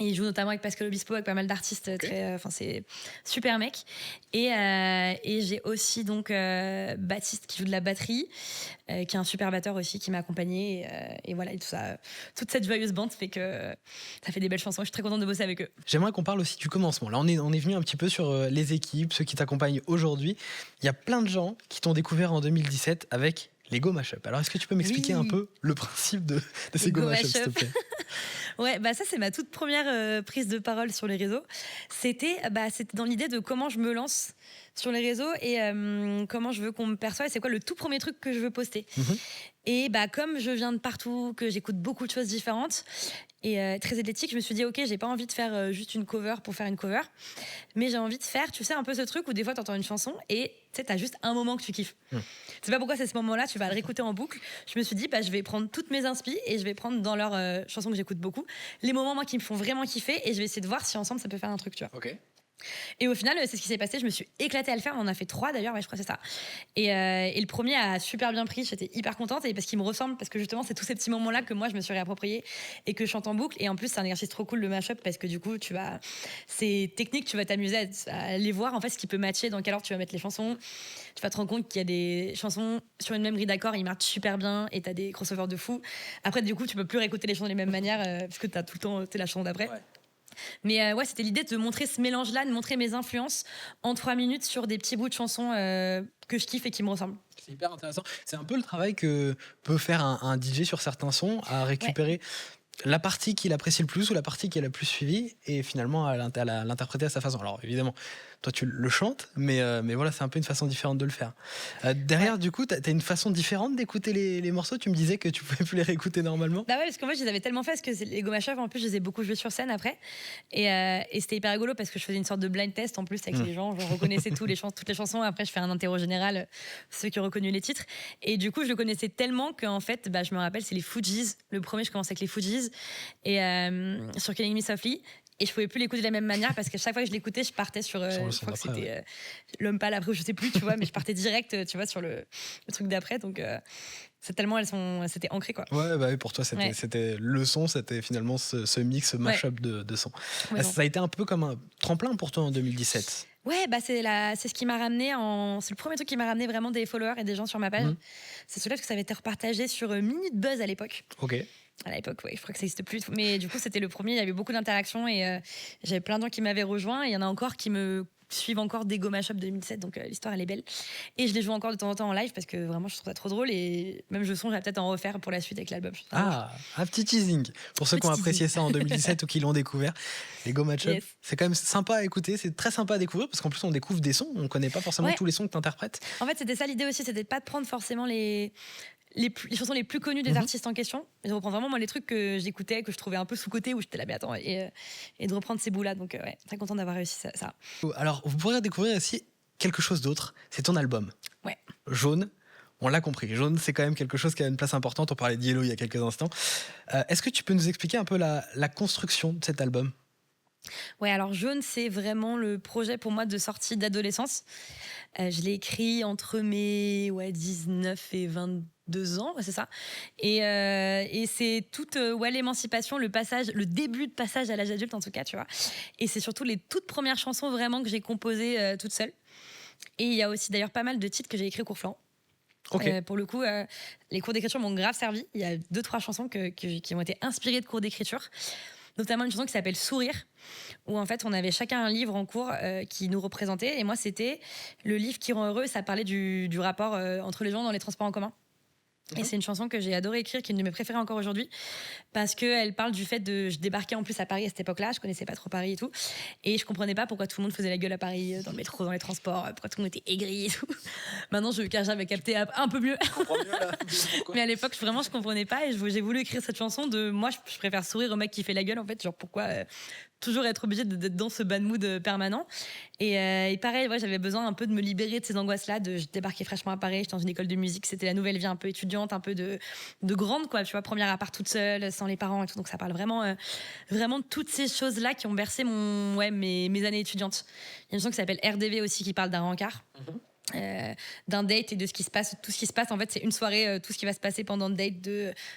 Et il joue notamment avec Pascal Obispo, avec pas mal d'artistes. C'est super mec. Et j'ai aussi donc Baptiste qui joue de la batterie, qui est un super batteur aussi, qui m'a accompagné. Et voilà, et tout ça, toute cette joyeuse bande fait que ça fait des belles chansons. Je suis très contente de bosser avec eux. J'aimerais qu'on parle aussi du commencement. Là, on est venu un petit peu sur les équipes, ceux qui t'accompagnent aujourd'hui. Il y a plein de gens qui t'ont découvert en 2017 avec les Go Mashup. Alors, est-ce que tu peux m'expliquer un peu le principe de ces Go Mashup, s'il te plaît? Ouais, ça c'est ma toute première prise de parole sur les réseaux. C'était dans l'idée de comment je me lance sur les réseaux et comment je veux qu'on me perçoive, c'est quoi le tout premier truc que je veux poster. Et comme je viens de partout, que j'écoute beaucoup de choses différentes et très athlétique, je me suis dit ok, j'ai pas envie de faire juste une cover pour faire une cover, mais j'ai envie de faire, tu sais, un peu ce truc où des fois t'entends une chanson et tu sais, t'as juste un moment que tu kiffes. C'est pas pourquoi c'est ce moment-là, tu vas le réécouter en boucle. Je me suis dit, je vais prendre toutes mes inspi et je vais prendre dans leurs chansons que j'écoute beaucoup, les moments moi qui me font vraiment kiffer, et je vais essayer de voir si ensemble ça peut faire un truc, tu vois. Ok. Et au final, c'est ce qui s'est passé. Je me suis éclatée à le faire. On en a fait 3 d'ailleurs, ouais, je crois que c'est ça. Et le premier a super bien pris. J'étais hyper contente et parce qu'il me ressemble, parce que justement, c'est tous ces petits moments-là que moi je me suis réapproprié et que je chante en boucle. Et en plus, c'est un exercice trop cool le mashup parce que du coup, c'est technique, tu vas t'amuser à aller voir en fait ce qui peut matcher, dans quel ordre tu vas mettre les chansons. Tu vas te rendre compte qu'il y a des chansons sur une même grille d'accords, ils marchent super bien et t'as des crossovers de fou. Après, du coup, tu peux plus réécouter les chansons de la même manière parce que t'as tout le temps la chanson d'après. Ouais. Mais ouais, c'était l'idée de montrer ce mélange-là, de montrer mes influences en 3 minutes sur des petits bouts de chansons que je kiffe et qui me ressemblent. C'est hyper intéressant. C'est un peu le travail que peut faire un DJ sur certains sons, à récupérer la partie qu'il apprécie le plus ou la partie qu'il a le plus suivie et finalement à l'interpréter à sa façon. Alors évidemment, toi tu le chantes, mais voilà, c'est un peu une façon différente de le faire. Derrière, du coup, t'as une façon différente d'écouter les morceaux. Tu me disais que tu pouvais plus les réécouter normalement. Bah ouais, parce que moi je les avais tellement fait, parce que les Go Mashup, en plus je les ai beaucoup joués sur scène après, et c'était hyper rigolo parce que je faisais une sorte de blind test en plus avec les gens, je reconnaissais toutes les chansons. Après je fais un interro général, ceux qui ont reconnu les titres, et du coup je le connaissais tellement qu'en fait je me rappelle, c'est les Fugees, le premier je commençais avec les Fugees et sur Killing Me Softly. Et je pouvais plus l'écouter de la même manière parce qu'à chaque fois que je l'écoutais, je partais sur je crois que c'était L'Homme Pâle, après je sais plus, tu vois, mais je partais direct, tu vois, sur le truc d'après. Donc c'est tellement c'était ancré, quoi. Ouais, bah oui, pour toi c'était le son, c'était finalement ce mix, ce mashup de sons. Ouais, ça a été un peu comme un tremplin pour toi en 2017. Ouais, bah c'est ce qui m'a ramené c'est le premier truc qui m'a ramené vraiment des followers et des gens sur ma page. C'est celui-là, parce que ça avait été repartagé sur Minute Buzz à l'époque. Ok. À l'époque, ouais, je crois que ça n'existe plus. Mais du coup, c'était le premier. Il y avait beaucoup d'interactions et j'avais plein de gens qui m'avaient rejoint. Et il y en a encore qui me suivent encore des Go Mashup 2007. Donc l'histoire, elle est belle. Et je les joue encore de temps en temps en live parce que vraiment, je trouve ça trop drôle. Et même je songe à peut-être en refaire pour la suite avec l'album. Ah, un petit teasing. Pour ceux qui ont apprécié ça en 2017 ou qui l'ont découvert, les Go Mashup, c'est quand même sympa à écouter. C'est très sympa à découvrir parce qu'en plus, on découvre des sons. On ne connaît pas forcément tous les sons que tu interprètes. En fait, c'était ça l'idée aussi. C'était de pas de prendre forcément les chansons les plus connues des artistes en question. Et de reprendre vraiment moi les trucs que j'écoutais, que je trouvais un peu sous-côté, où j'étais là, mais attends, et de reprendre ces bouts-là. Donc ouais, très contente d'avoir réussi ça. Alors, vous pourrez découvrir aussi quelque chose d'autre. C'est ton album. Ouais. Jaune. On l'a compris. Jaune, c'est quand même quelque chose qui a une place importante. On parlait de Yellow il y a quelques instants. Est-ce que tu peux nous expliquer un peu la construction de cet album ? Ouais, alors Jaune, c'est vraiment le projet pour moi de sortie d'adolescence. Je l'ai écrit entre mes 19 et 22 ans, c'est ça. Et c'est toute l'émancipation, le début de passage à l'âge adulte en tout cas, tu vois. Et c'est surtout les toutes premières chansons vraiment que j'ai composées toute seule. Et il y a aussi d'ailleurs pas mal de titres que j'ai écrits au cours flanc. Okay. Pour le coup, les cours d'écriture m'ont grave servi. Il y a 2-3 chansons qui ont été inspirées de cours d'écriture. Notamment une chanson qui s'appelle Sourire, où en fait on avait chacun un livre en cours qui nous représentait. Et moi c'était le livre qui rend heureux. Ça parlait du rapport entre les gens dans les transports en commun. Et c'est une chanson que j'ai adoré écrire, qui est une de mes préférées encore aujourd'hui, parce qu'elle parle du fait je débarquais en plus à Paris à cette époque-là, je connaissais pas trop Paris et tout, et je comprenais pas pourquoi tout le monde faisait la gueule à Paris, dans le métro, dans les transports, pourquoi tout le monde était aigri et tout. Maintenant, j'avais capté un peu mieux. Je comprends mieux là. Mais à l'époque, vraiment, je comprenais pas, et j'ai voulu écrire cette chanson de moi, je préfère sourire au mec qui fait la gueule, en fait, genre pourquoi toujours être obligé d'être dans ce bad mood permanent. Et pareil, j'avais besoin un peu de me libérer de ces angoisses-là. Je débarquais fraîchement à Paris, j'étais dans une école de musique, c'était la nouvelle vie un peu étudiante, un peu de grande, quoi. Tu vois, première appart toute seule, sans les parents et tout. Donc ça parle vraiment, vraiment de toutes ces choses-là qui ont bercé mes années étudiantes. Il y a une chanson qui s'appelle RDV aussi, qui parle d'un rencard. D'un date et de ce qui se passe, tout ce qui se passe en fait c'est une soirée, tout ce qui va se passer pendant le date,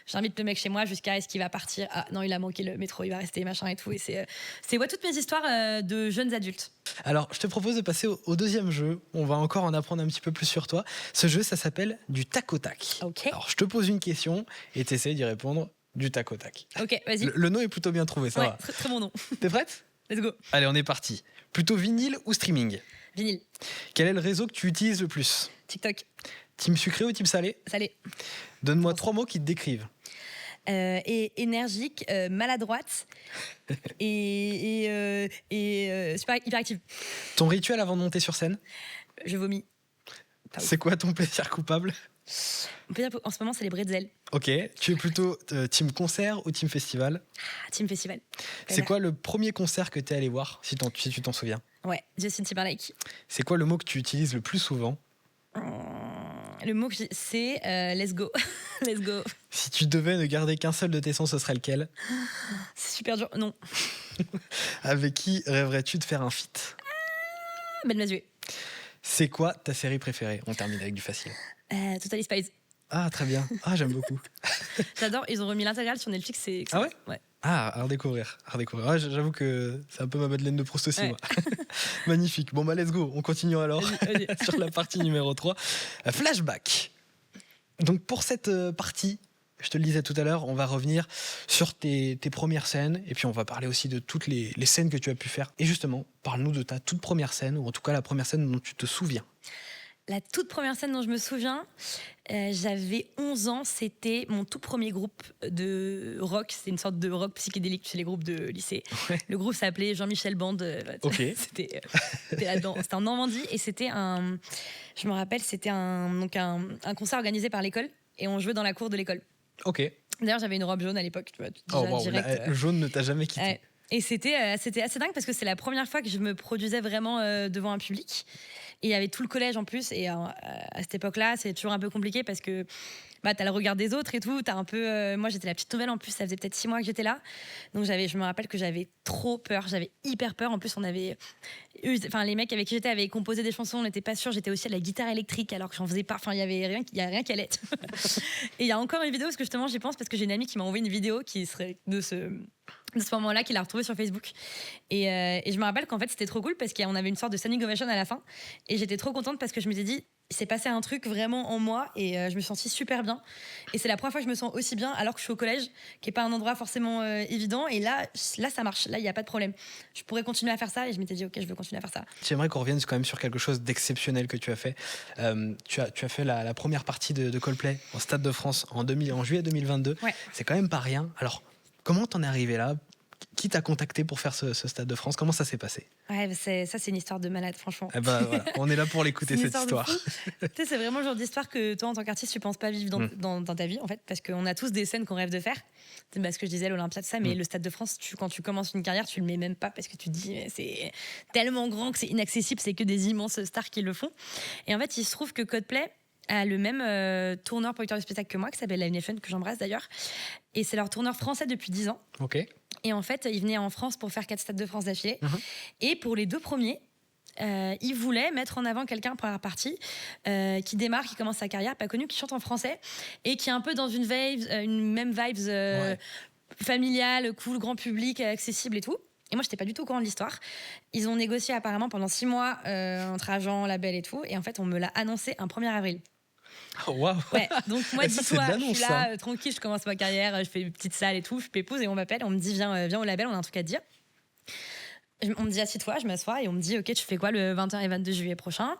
j'invite le mec chez moi jusqu'à est-ce qu'il va partir, ah non il a manqué le métro, il va rester machin et tout, et c'est toutes mes histoires de jeunes adultes. Alors je te propose de passer au deuxième jeu. On va encore en apprendre un petit peu plus sur toi. Ce jeu, ça s'appelle du tac au tac. Okay. Alors je te pose une question et tu essaies d'y répondre du tac au tac. Ok, vas-y. Le nom est plutôt bien trouvé, ça va. Très, très bon nom. T'es prête? Let's go. Allez, on est parti. Plutôt vinyle ou streaming? Vinyle. Quel est le réseau que tu utilises le plus? TikTok. Team sucré ou team salé? Salé. Donne-moi 3 mots qui te décrivent. Et énergique, maladroite et super hyperactive. Ton rituel avant de monter sur scène? Je vomis. C'est quoi ton plaisir coupable? En ce moment, c'est les bretzels. Ok. Tu es plutôt team concert ou team festival? Team festival. C'est quoi le premier concert que tu es allé voir, si tu t'en souviens? Ouais, Justin Timberlake. C'est quoi le mot que tu utilises le plus souvent? Le mot c'est let's go. Let's go. Si tu devais ne garder qu'un seul de tes sons, ce serait lequel? C'est super dur. Non. Avec qui rêverais-tu de faire un feat? Ben Mazué. C'est quoi ta série préférée? On termine avec du facile. Totally Spies. Ah, très bien. Ah, j'aime beaucoup. J'adore. Ils ont remis l'intégrale sur Netflix. C'est Ah ouais? Ouais. Ah, à redécouvrir. Ah, j'avoue que c'est un peu ma Madeleine de Proust aussi, Ouais. moi. Magnifique. Bon, bah, let's go. On continue alors Vas-y. sur la partie numéro 3. Flashback. Donc, pour cette partie, je te le disais tout à l'heure, on va revenir sur tes premières scènes et puis on va parler aussi de toutes les scènes que tu as pu faire. Et justement, parle-nous de ta toute première scène, ou en tout cas la première scène dont tu te souviens. La toute première scène dont je me souviens, j'avais 11 ans, c'était mon tout premier groupe de rock. C'est une sorte de rock psychédélique chez les groupes de lycée. Ouais. Le groupe s'appelait Jean-Michel Band. Ok. C'était là-dedans. C'était en Normandie et c'était je me rappelle, c'était un concert organisé par l'école et on jouait dans la cour de l'école. Ok. D'ailleurs, j'avais une robe jaune à l'époque. Tu vois, Oh, déjà, wow, direct, le jaune ne t'a jamais quitté. ouais. Et c'était assez dingue parce que c'est la première fois que je me produisais vraiment devant un public. Et il y avait tout le collège en plus. Et à cette époque-là, c'est toujours un peu compliqué parce que t'as le regard des autres et tout. T'as un peu, moi, j'étais la petite nouvelle en plus. Ça faisait peut-être 6 mois que j'étais là. Donc je me rappelle que j'avais trop peur. J'avais hyper peur. En plus, les mecs avec qui j'étais avaient composé des chansons. On n'était pas sûrs. J'étais aussi à la guitare électrique alors que j'en faisais pas. Enfin, il y a rien qui allait. Et il y a encore une vidéo parce que justement, j'y pense parce que j'ai une amie qui m'a envoyé une vidéo qui serait de ce moment-là, qu'il a retrouvé sur Facebook. Et je me rappelle qu'en fait, c'était trop cool parce qu'on avait une sorte de standing ovation à la fin. Et j'étais trop contente parce que je m'étais dit, il s'est passé un truc vraiment en moi et je me sentis super bien. Et c'est la première fois que je me sens aussi bien alors que je suis au collège, qui n'est pas un endroit forcément évident. Et là, ça marche. Là, il n'y a pas de problème. Je pourrais continuer à faire ça et je m'étais dit, ok, je veux continuer à faire ça. J'aimerais qu'on revienne quand même sur quelque chose d'exceptionnel que tu as fait. Tu as fait la première partie de Coldplay au Stade de France en juillet 2022. Ouais. C'est quand même pas rien. Alors, comment t'en es arrivé là? Qui t'a contacté pour faire ce Stade de France? Comment ça s'est passé? Ouais, c'est une histoire de malade, franchement. Eh ben, voilà, on est là pour l'écouter, C'est une cette histoire. Tu sais, c'est vraiment le genre d'histoire que toi, en tant qu'artiste, tu penses pas vivre dans ta vie, en fait, parce qu'on a tous des scènes qu'on rêve de faire. C'est ce que je disais, l'Olympia, tout ça, mais le Stade de France, quand tu commences une carrière, tu le mets même pas parce que tu te dis, mais c'est tellement grand que c'est inaccessible, c'est que des immenses stars qui le font. Et en fait, il se trouve que Coldplay a le même tourneur producteur de spectacle que moi, qui s'appelle Live Nation, que j'embrasse d'ailleurs. Et c'est leur tourneur français depuis 10 ans. Ok. Et en fait, ils venaient en France pour faire 4 Stades de France d'affilée. Et pour les 2 premiers, ils voulaient mettre en avant quelqu'un pour la partie qui démarre, qui commence sa carrière, pas connu, qui chante en français et qui est un peu dans une même vibes familiale, cool, grand public, accessible et tout. Et moi, j'étais pas du tout au courant de l'histoire. Ils ont négocié apparemment pendant 6 mois entre agents, labels et tout. Et en fait, on me l'a annoncé un 1er avril. Oh, wow. Ouais, donc moi, Ça, dis-toi, c'est de je suis l'annonce, là, tranquille, je commence ma carrière, je fais une petite salle et tout, je pépouze et on m'appelle, on me dit viens au label, on a un truc à te dire. On me dit assieds-toi, je m'assois et on me dit ok, tu fais quoi le 21 et 22 juillet prochain?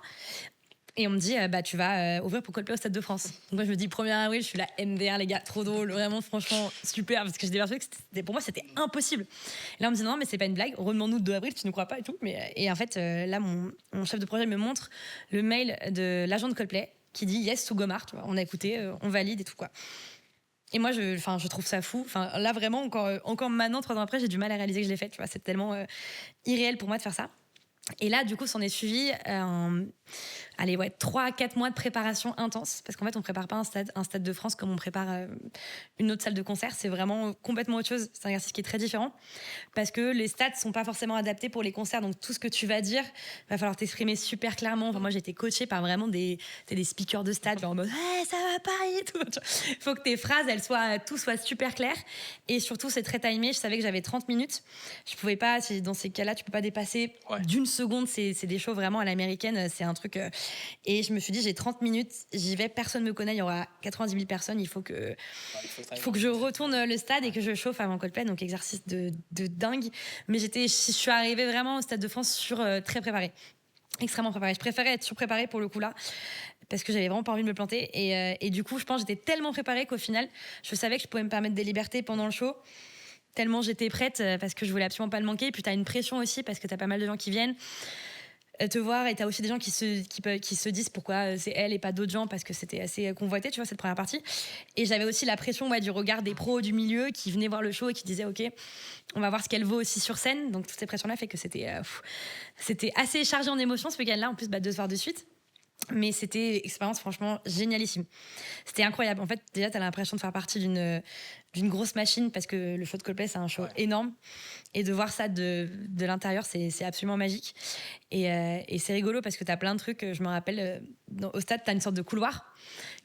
Et on me dit tu vas ouvrir pour Coldplay au Stade de France. Donc moi je me dis 1er avril, je suis là MDR les gars, trop drôle, vraiment franchement super parce que j'étais persuadée que pour moi c'était impossible. Et là on me dit non mais c'est pas une blague, redemande-nous le 2 avril, tu ne crois pas et tout. Et en fait là mon chef de projet me montre le mail de l'agent de Coldplay qui dit yes to Gomard, tu vois, on a écouté, on valide et tout quoi. Et moi, je trouve ça fou. Enfin, là, vraiment, encore maintenant, 3 ans après, j'ai du mal à réaliser que je l'ai fait. Tu vois, c'est tellement irréel pour moi de faire ça. Et là, du coup, s'en est suivi 3 à 4 mois de préparation intense. Parce qu'en fait, on ne prépare pas un stade de France comme on prépare une autre salle de concert. C'est vraiment complètement autre chose. C'est un exercice qui est très différent. Parce que les stades ne sont pas forcément adaptés pour les concerts. Donc, tout ce que tu vas dire, va falloir t'exprimer super clairement. Enfin, moi, j'ai été coachée par vraiment des speakers de stade, genre en mode hey, ça va pas et tout. Il faut que tes phrases, tout soit super clair. Et surtout, c'est très timé. Je savais que j'avais 30 minutes. Je pouvais pas, dans ces cas-là, tu peux pas dépasser d'une seconde. C'est des shows vraiment à l'américaine. C'est un truc. Et je me suis dit, j'ai 30 minutes, j'y vais, personne me connaît, il y aura 90 000 personnes. Il faut que je retourne le stade et que je chauffe avant Coldplay. Donc, exercice de dingue. Mais je suis arrivée vraiment au Stade de France très préparée. Extrêmement préparée. Je préférais être surpréparée pour le coup là, parce que j'avais vraiment pas envie de me planter. Et du coup, je pense que j'étais tellement préparée qu'au final, je savais que je pouvais me permettre des libertés pendant le show. Tellement j'étais prête parce que je voulais absolument pas le manquer. Et puis, tu as une pression aussi parce que tu as pas mal de gens qui viennent te voir et t'as aussi des gens qui se disent pourquoi c'est elle et pas d'autres gens parce que c'était assez convoité, tu vois, cette première partie. Et j'avais aussi la pression du regard des pros du milieu qui venaient voir le show et qui disaient ok, on va voir ce qu'elle vaut aussi sur scène. Donc toutes ces pressions là fait que c'était assez chargé en émotions ce week-end là en plus de se voir de suite. Mais c'était une expérience franchement génialissime. C'était incroyable. En fait, déjà, tu as l'impression de faire partie d'une grosse machine parce que le show de Coldplay, c'est un show énorme. Et de voir ça de l'intérieur, c'est absolument magique. Et c'est rigolo parce que tu as plein de trucs. Je me rappelle, au stade, tu as une sorte de couloir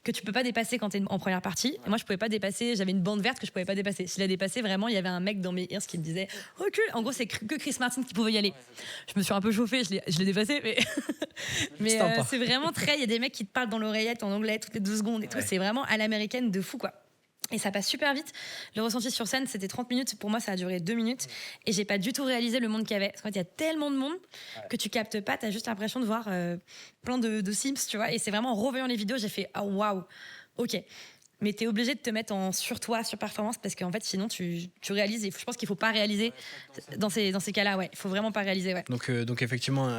que tu peux pas dépasser quand tu es en première partie. Et moi, je pouvais pas dépasser. J'avais une bande verte que je pouvais pas dépasser. Si je la dépassais, vraiment, il y avait un mec dans mes ears qui me disait recule. En gros, c'est que Chris Martin qui pouvait y aller. Je me suis un peu chauffée, je l'ai dépassé, mais c'est vraiment très. Il y a des mecs qui te parlent dans l'oreillette en anglais toutes les 2 secondes et tout. C'est vraiment à l'américaine de fou, quoi. Et ça passe super vite. Le ressenti sur scène, c'était 30 minutes. Pour moi, ça a duré 2 minutes. Et j'ai pas du tout réalisé le monde qu'il y avait. Parce qu'en fait, il y a tellement de monde que tu captes pas. T'as juste l'impression de voir plein de Sims, tu vois. Et c'est vraiment en revoyant les vidéos, j'ai fait « Ah, waouh, ok ». Mais t'es obligé de te mettre en sur performance parce qu'en fait, sinon, tu réalises. Et je pense qu'il faut pas réaliser dans ces cas-là. Ouais, il faut vraiment pas réaliser. Ouais. Donc effectivement,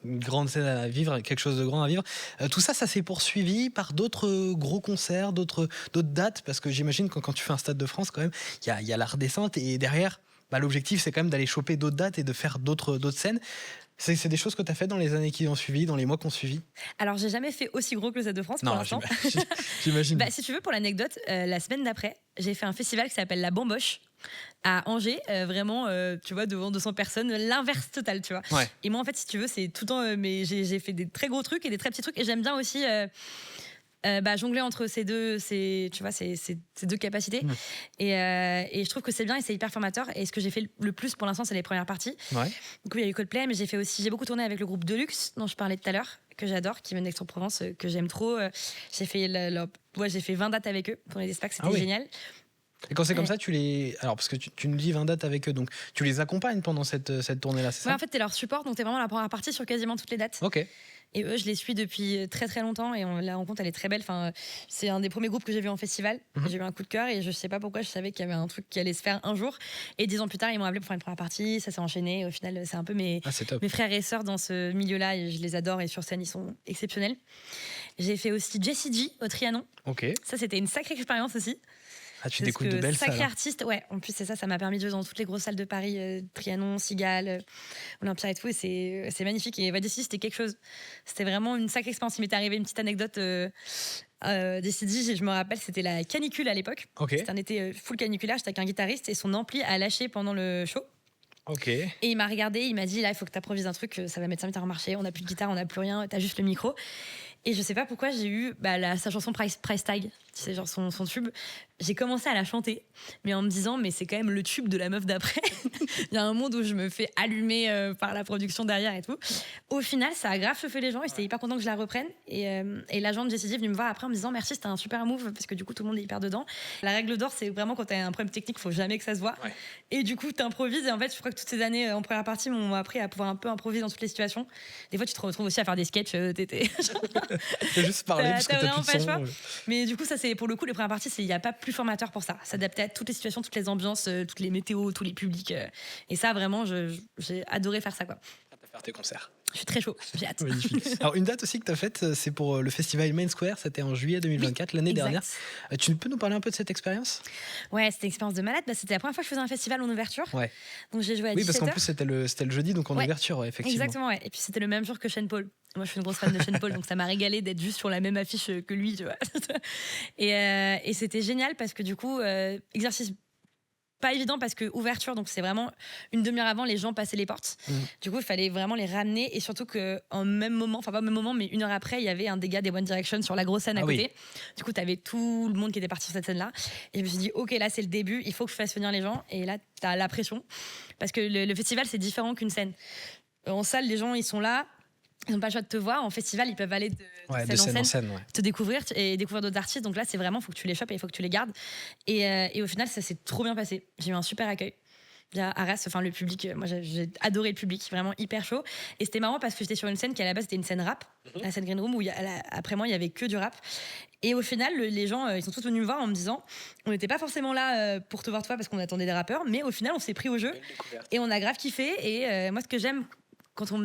une grande scène à vivre, quelque chose de grand à vivre. Tout ça, ça s'est poursuivi par d'autres gros concerts, d'autres dates, parce que j'imagine que quand tu fais un Stade de France, quand même, il y a la redescente et derrière, l'objectif, c'est quand même d'aller choper d'autres dates et de faire d'autres scènes. C'est des choses que tu as fait dans les années qui ont suivi, dans les mois qui ont suivi? Alors, j'ai jamais fait aussi gros que le Stade de France pour l'instant. J'imagine. Si tu veux, pour l'anecdote, la semaine d'après, j'ai fait un festival qui s'appelle La Bamboche à Angers, vraiment, tu vois, devant 200 personnes, l'inverse total, tu vois. Ouais. Et moi, en fait, si tu veux, c'est tout le temps, mais j'ai fait des très gros trucs et des très petits trucs, et j'aime bien aussi jongler entre ces deux capacités. Et je trouve que c'est bien et c'est hyper formateur. Et ce que j'ai fait le plus pour l'instant, c'est les premières parties. Ouais. Du coup, il y a eu Coldplay, mais j'ai beaucoup tourné avec le groupe Deluxe dont je parlais tout à l'heure, que j'adore, qui vient d'Aix-en-Provence, que j'aime trop. J'ai fait 20 dates avec eux pour les Espacs, c'était génial. Et quand c'est comme ça, alors parce que tu nous dis 20 dates avec eux, donc tu les accompagnes pendant cette tournée-là, c'est ça? En fait, t'es leur support, donc t'es vraiment la première partie sur quasiment toutes les dates. Ok. Et eux, je les suis depuis très très longtemps et la rencontre, elle est très belle. Enfin, c'est un des premiers groupes que j'ai vu en festival. J'ai eu un coup de cœur et je sais pas pourquoi, je savais qu'il y avait un truc qui allait se faire un jour. Et 10 ans plus tard, ils m'ont appelé pour faire une première partie. Ça s'est enchaîné. Au final, c'est un peu mes frères et sœurs dans ce milieu-là. Et je les adore et sur scène, ils sont exceptionnels. J'ai fait aussi Jessie J au Trianon. Ok. Ça, c'était une sacrée expérience aussi. Ah, tu découvres de belles salles. Sacré artiste, ouais. En plus, c'est ça m'a permis de jouer dans toutes les grosses salles de Paris, Trianon, Cigale, Olympia et tout. Et c'est magnifique. Et Jessie, c'était quelque chose. C'était vraiment une sacrée expérience. Il m'était arrivé une petite anecdote Jessie, je me rappelle, c'était la canicule à l'époque. Okay. C'était un été full caniculaire. J'étais avec un guitariste et son ampli a lâché pendant le show. Okay. Et il m'a regardé, il m'a dit là, il faut que tu improvises un truc, ça va mettre 5 minutes à remarcher. On n'a plus de guitare, on n'a plus rien, t'as juste le micro. Et je sais pas pourquoi j'ai eu sa chanson Price Tag, tu sais, genre son tube. J'ai commencé à la chanter, mais en me disant, mais c'est quand même le tube de la meuf d'après. Il y a un monde où je me fais allumer par la production derrière et tout. Au final, ça a grave chauffé les gens et j'étais hyper content que je la reprenne. Et l'agent de Jessie J est venu me voir après en me disant, merci, c'était un super move, parce que du coup, tout le monde est hyper dedans. La règle d'or, c'est vraiment quand t'as un problème technique, faut jamais que ça se voit. Ouais. Et du coup, t'improvises. Et en fait, je crois que toutes ces années en première partie m'ont appris à pouvoir un peu improviser dans toutes les situations. Des fois, tu te retrouves aussi à faire des sketchs. T'as juste parlé parce que t'as plus de son. Mais du coup, ça, c'est pour le coup, les premières parties, il n'y a pas plus formateur pour ça. S'adapter à toutes les situations, toutes les ambiances, toutes les météos, tous les publics. Et ça, vraiment, j'ai adoré faire ça, quoi. Faire tes concerts. Je suis très chaud, j'ai hâte. Alors, une date aussi que tu as faite, c'est pour le festival Main Square, c'était en juillet 2024, l'année dernière. Tu peux nous parler un peu de cette expérience? Ouais, c'était une expérience de malade. C'était la première fois que je faisais un festival en ouverture. Ouais. Donc j'ai joué à 17h. Oui, parce qu'en plus, c'était le jeudi, donc en ouverture, effectivement. Exactement, ouais. Et puis c'était le même jour que Sean Paul. Moi, je suis une grosse fan de Sean Paul, donc ça m'a régalé d'être juste sur la même affiche que lui, tu vois. Et c'était génial parce que du coup, exercice pas évident parce que ouverture, donc c'est vraiment une demi-heure avant, les gens passaient les portes. Du coup, il fallait vraiment les ramener et surtout qu'en même moment, enfin pas au même moment, mais une heure après, il y avait un dégât des One Direction sur la grosse scène à côté. Oui. Du coup, t'avais tout le monde qui était parti sur cette scène-là. Et je me suis dit, ok, là c'est le début, il faut que je fasse venir les gens. Et là, t'as la pression parce que le festival c'est différent qu'une scène. En salle, les gens ils sont là. Ils n'ont pas le choix de te voir. En festival, ils peuvent aller de scène en scène, te découvrir et découvrir d'autres artistes. Donc là, c'est vraiment, il faut que tu les chopes et il faut que tu les gardes. Et au final, ça s'est trop bien passé. J'ai eu un super accueil. Arras, enfin le public, moi j'ai adoré le public, vraiment hyper chaud. Et c'était marrant parce que j'étais sur une scène qui à la base était une scène rap, la scène Green Room, où après moi il y avait que du rap. Et au final, les gens, ils sont tous venus me voir en me disant, on n'était pas forcément là pour te voir toi parce qu'on attendait des rappeurs, mais au final on s'est pris au jeu et on a grave kiffé. Et moi ce que j'aime quand on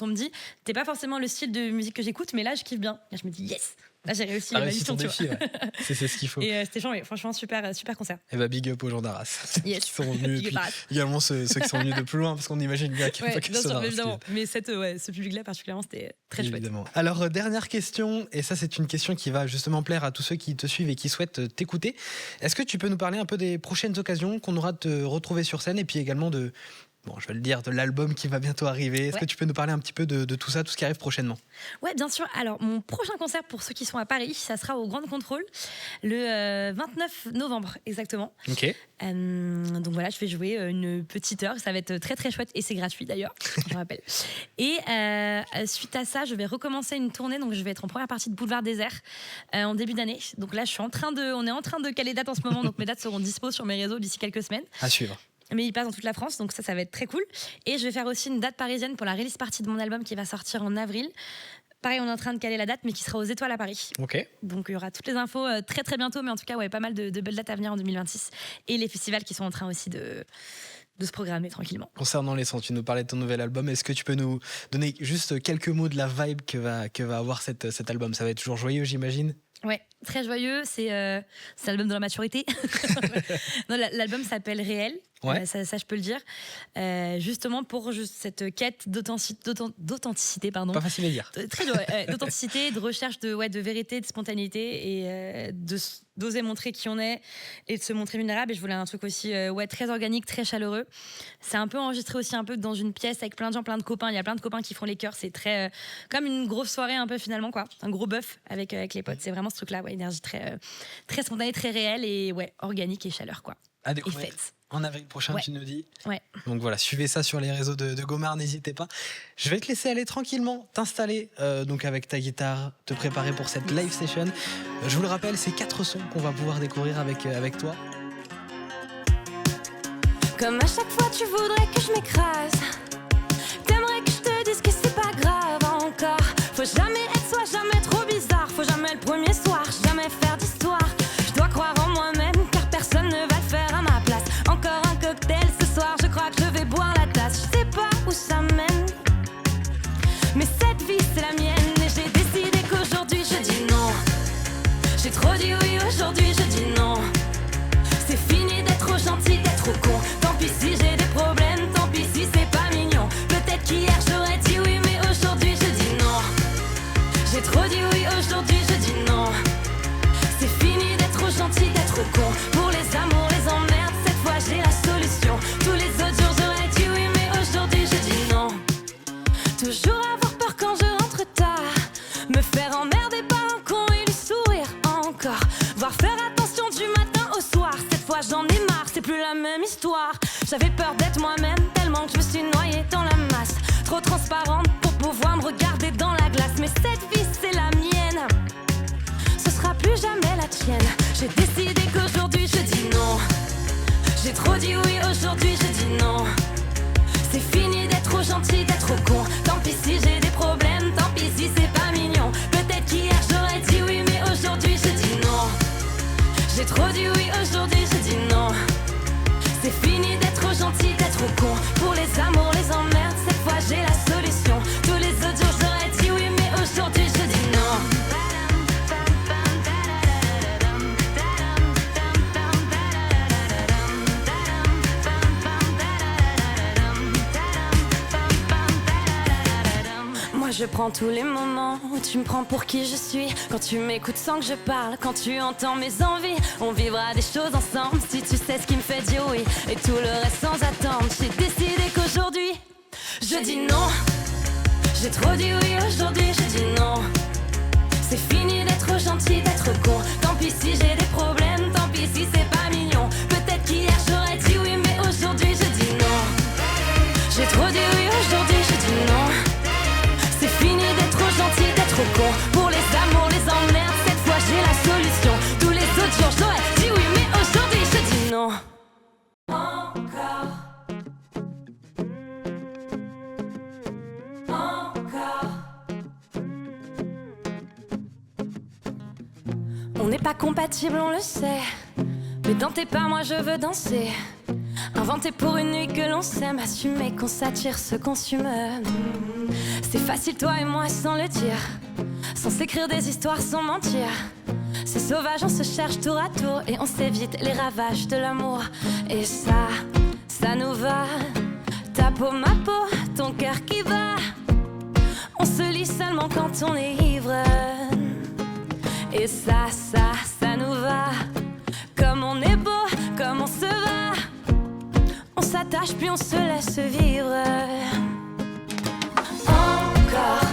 me dit, t'es pas forcément le style de musique que j'écoute, mais là je kiffe bien. Et je me dis yes. Là, j'ai réussi T'as ma réussi ton mission, tu défi, vois. ouais. C'est ce qu'il faut. Et c'était chouette, franchement, super concert. Et bah big up aux gens d'Arras Yes. qui sont venus. Big up Arras. Également ceux qui sont venus de plus loin, parce qu'on imagine bien qu'il n'y a pas que bien ceux sûr, d'Arras. évidemment. Mais ce public-là, particulièrement, c'était très chouette. Évidemment. Alors, dernière question, et ça, c'est une question qui va justement plaire à tous ceux qui te suivent et qui souhaitent t'écouter. Est-ce que tu peux nous parler un peu des prochaines occasions qu'on aura de te retrouver sur scène et puis également de l'album qui va bientôt arriver. Est-ce que tu peux nous parler un petit peu de tout ça, tout ce qui arrive prochainement? Ouais, bien sûr. Alors, mon prochain concert, pour ceux qui sont à Paris, ça sera au Grand Contrôle, le 29 novembre, exactement. Ok. Donc voilà, je vais jouer une petite heure. Ça va être très, très chouette. Et c'est gratuit, d'ailleurs, je rappelle. Et suite à ça, je vais recommencer une tournée. Donc, je vais être en première partie de Boulevard Désert en début d'année. Donc là, on est en train de caler date en ce moment. Donc, mes dates seront dispo sur mes réseaux d'ici quelques semaines. À suivre. Mais il passe dans toute la France, donc ça va être très cool. Et je vais faire aussi une date parisienne pour la release party de mon album qui va sortir en avril. Pareil, on est en train de caler la date, mais qui sera aux Étoiles à Paris. Ok. Donc il y aura toutes les infos très très bientôt, mais en tout cas, pas mal de belles dates à venir en 2026. Et les festivals qui sont en train aussi de se programmer tranquillement. Concernant les sons, tu nous parlais de ton nouvel album. Est-ce que tu peux nous donner juste quelques mots de la vibe que va avoir cet album? Ça va être toujours joyeux, j'imagine? Ouais, très joyeux. C'est l'album de la maturité. Non, l'album s'appelle Réel. Ouais. Ça, je peux le dire. Justement pour cette quête d'authenticité, pardon. Pas facile à dire. Très d'authenticité, de recherche de vérité, de spontanéité et d'oser montrer qui on est et de se montrer vulnérable. Et je voulais un truc aussi très organique, très chaleureux. C'est un peu enregistré aussi un peu dans une pièce avec plein de gens, plein de copains. Il y a plein de copains qui font les chœurs. C'est très comme une grosse soirée un peu finalement, quoi. Un gros bœuf avec les potes. C'est vraiment ce truc-là, énergie très spontanée, très réelle et organique et chaleur, quoi. À découvrir. Et fête. En avril prochain, tu nous dis. Ouais. Donc voilà, suivez ça sur les réseaux de Gomard, n'hésitez pas. Je vais te laisser aller tranquillement, t'installer donc avec ta guitare, te préparer pour cette live session. Je vous le rappelle, c'est 4 sons qu'on va pouvoir découvrir avec toi. Comme à chaque fois tu voudrais que je m'écrase, t'aimerais que je te dise que c'est pas grave encore. Faut jamais être soi, jamais trop bizarre. Faut jamais le premier soir, jamais faire d'histoire. Je dois croire en moi-même car personne ne va le faire à ma place. Encore un cocktail ce soir, je crois que je vais boire la tasse. Je sais pas où ça mène, mais cette vie c'est la mienne. Et j'ai décidé qu'aujourd'hui je dis non. J'ai trop dit oui, aujourd'hui je dis non. C'est fini d'être trop gentil, d'être trop con. Tant pis si j'ai des problèmes, tant pis si c'est pas mignon. Peut-être qu'hier j'aurais dit oui, mais aujourd'hui je dis non. J'ai trop dit oui, aujourd'hui je dis non. C'est fini d'être trop gentil, d'être trop con. Pour les amours, les emmerdes, cette fois j'ai la solution. Tous les autres jours j'aurais dit oui, mais aujourd'hui je dis non. Toujours avoir peur quand je rentre tard, me faire emmerder par un con et lui sourire encore. Voir faire attention du matin au soir. Cette fois j'en ai marre, c'est plus la même histoire. J'avais peur d'être moi-même tellement que je me suis noyée dans la masse. Trop transparente pour pouvoir me regarder dans la glace. Mais cette vie c'est la mienne, ce sera plus jamais la tienne. J'ai décidé qu'aujourd'hui je dis non. J'ai trop dit oui, aujourd'hui je dis non. C'est fini d'être trop gentil, d'être trop con. Tant pis si j'ai des problèmes, tant pis si c'est pas mignon. Peut-être qu'hier j'aurais dit oui, mais aujourd'hui je dis non. J'ai trop dit oui, aujourd'hui je dis non. C'est fini d'être trop gentil, d'être trop con. Pour les amours, les emmerdes, cette fois j'ai la solution. Tous les autres jours j'aurais dit oui, mais aujourd'hui je dis non. Moi je prends tous les moments où tu me prends pour qui je suis. Quand tu m'écoutes sans que je parle, quand tu entends mes envies. On vivra des choses ensemble si tu sais ce qui me fait dire oui. Et tout le reste sans attendre. J'ai décidé qu'aujourd'hui je dis non. J'ai trop dit oui, aujourd'hui je dis non. C'est fini d'être gentil, d'être con. Tant pis si j'ai des problèmes, tant pis si c'est pas mignon. Peut-être qu'hier j'aurais dit oui, mais aujourd'hui je dis non. J'ai trop dit oui, aujourd'hui je dis non. C'est fini d'être trop gentil, d'être trop con. Pour les amours, les emmerdes, cette fois j'ai la solution. Tous les autres jours j'aurais dit oui, mais aujourd'hui je dis non. Encore. On n'est pas compatibles, on le sait. Mais dans tes pas, moi je veux danser. Inventé pour une nuit que l'on s'aime. Assumer qu'on s'attire, se consume. C'est facile toi et moi sans le dire. sans s'écrire des histoires, sans mentir. C'est sauvage, on se cherche tour à tour et on s'évite les ravages de l'amour. Et ça nous va. Ta peau, ma peau, ton cœur qui bat. On se lit seulement quand on est ivre. Et ça nous va. Comme on est beau, comme on se va. On s'attache puis on se laisse vivre. Encore,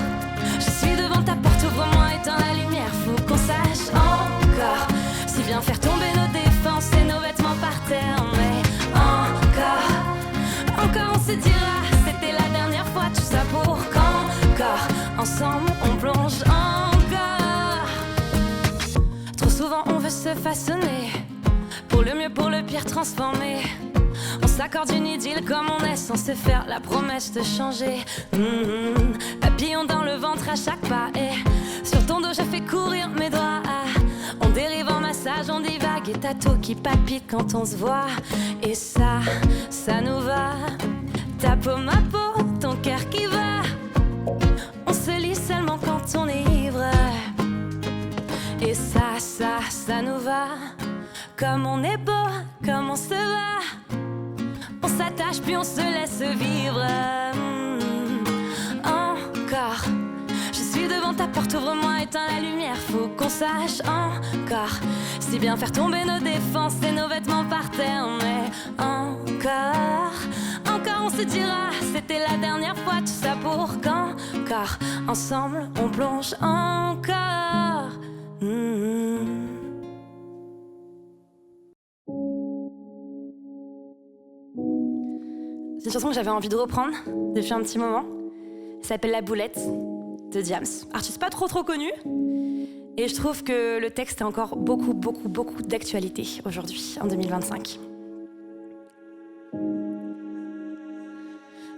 je suis devant ta porte, ouvre-moi, éteins la lumière. Faut qu'on sache encore si bien faire tomber nos défenses et nos vêtements par terre. Mais encore on se dira, c'était la dernière fois. Tout ça pour quand encore ensemble on plonge encore. Trop souvent on veut se façonner, pour le mieux, pour le pire transformer. On s'accorde une idylle comme on est, sans se faire la promesse de changer. Papillon dans le ventre à chaque pas. Et sur ton dos je fais courir mes doigts. On dérive en massage, on divague. Et ta toux qui palpite quand on se voit. Et ça nous va. Ta peau, ma peau, ton cœur qui va. On se lit seulement quand on est ivre. Et ça nous va. Comme on est beau, comme on se va. On s'attache puis on se laisse vivre. Encore, je suis devant ta porte, ouvre-moi, éteins la lumière. Faut qu'on sache encore si bien faire tomber nos défenses et nos vêtements par terre. Mais encore on se dira, c'était la dernière fois. Tout ça pour quand encore ensemble on plonge encore. C'est une chanson que j'avais envie de reprendre depuis un petit moment. Elle s'appelle La Boulette de Diams. Artiste pas trop connu. Et je trouve que le texte a encore beaucoup d'actualité aujourd'hui, en 2025.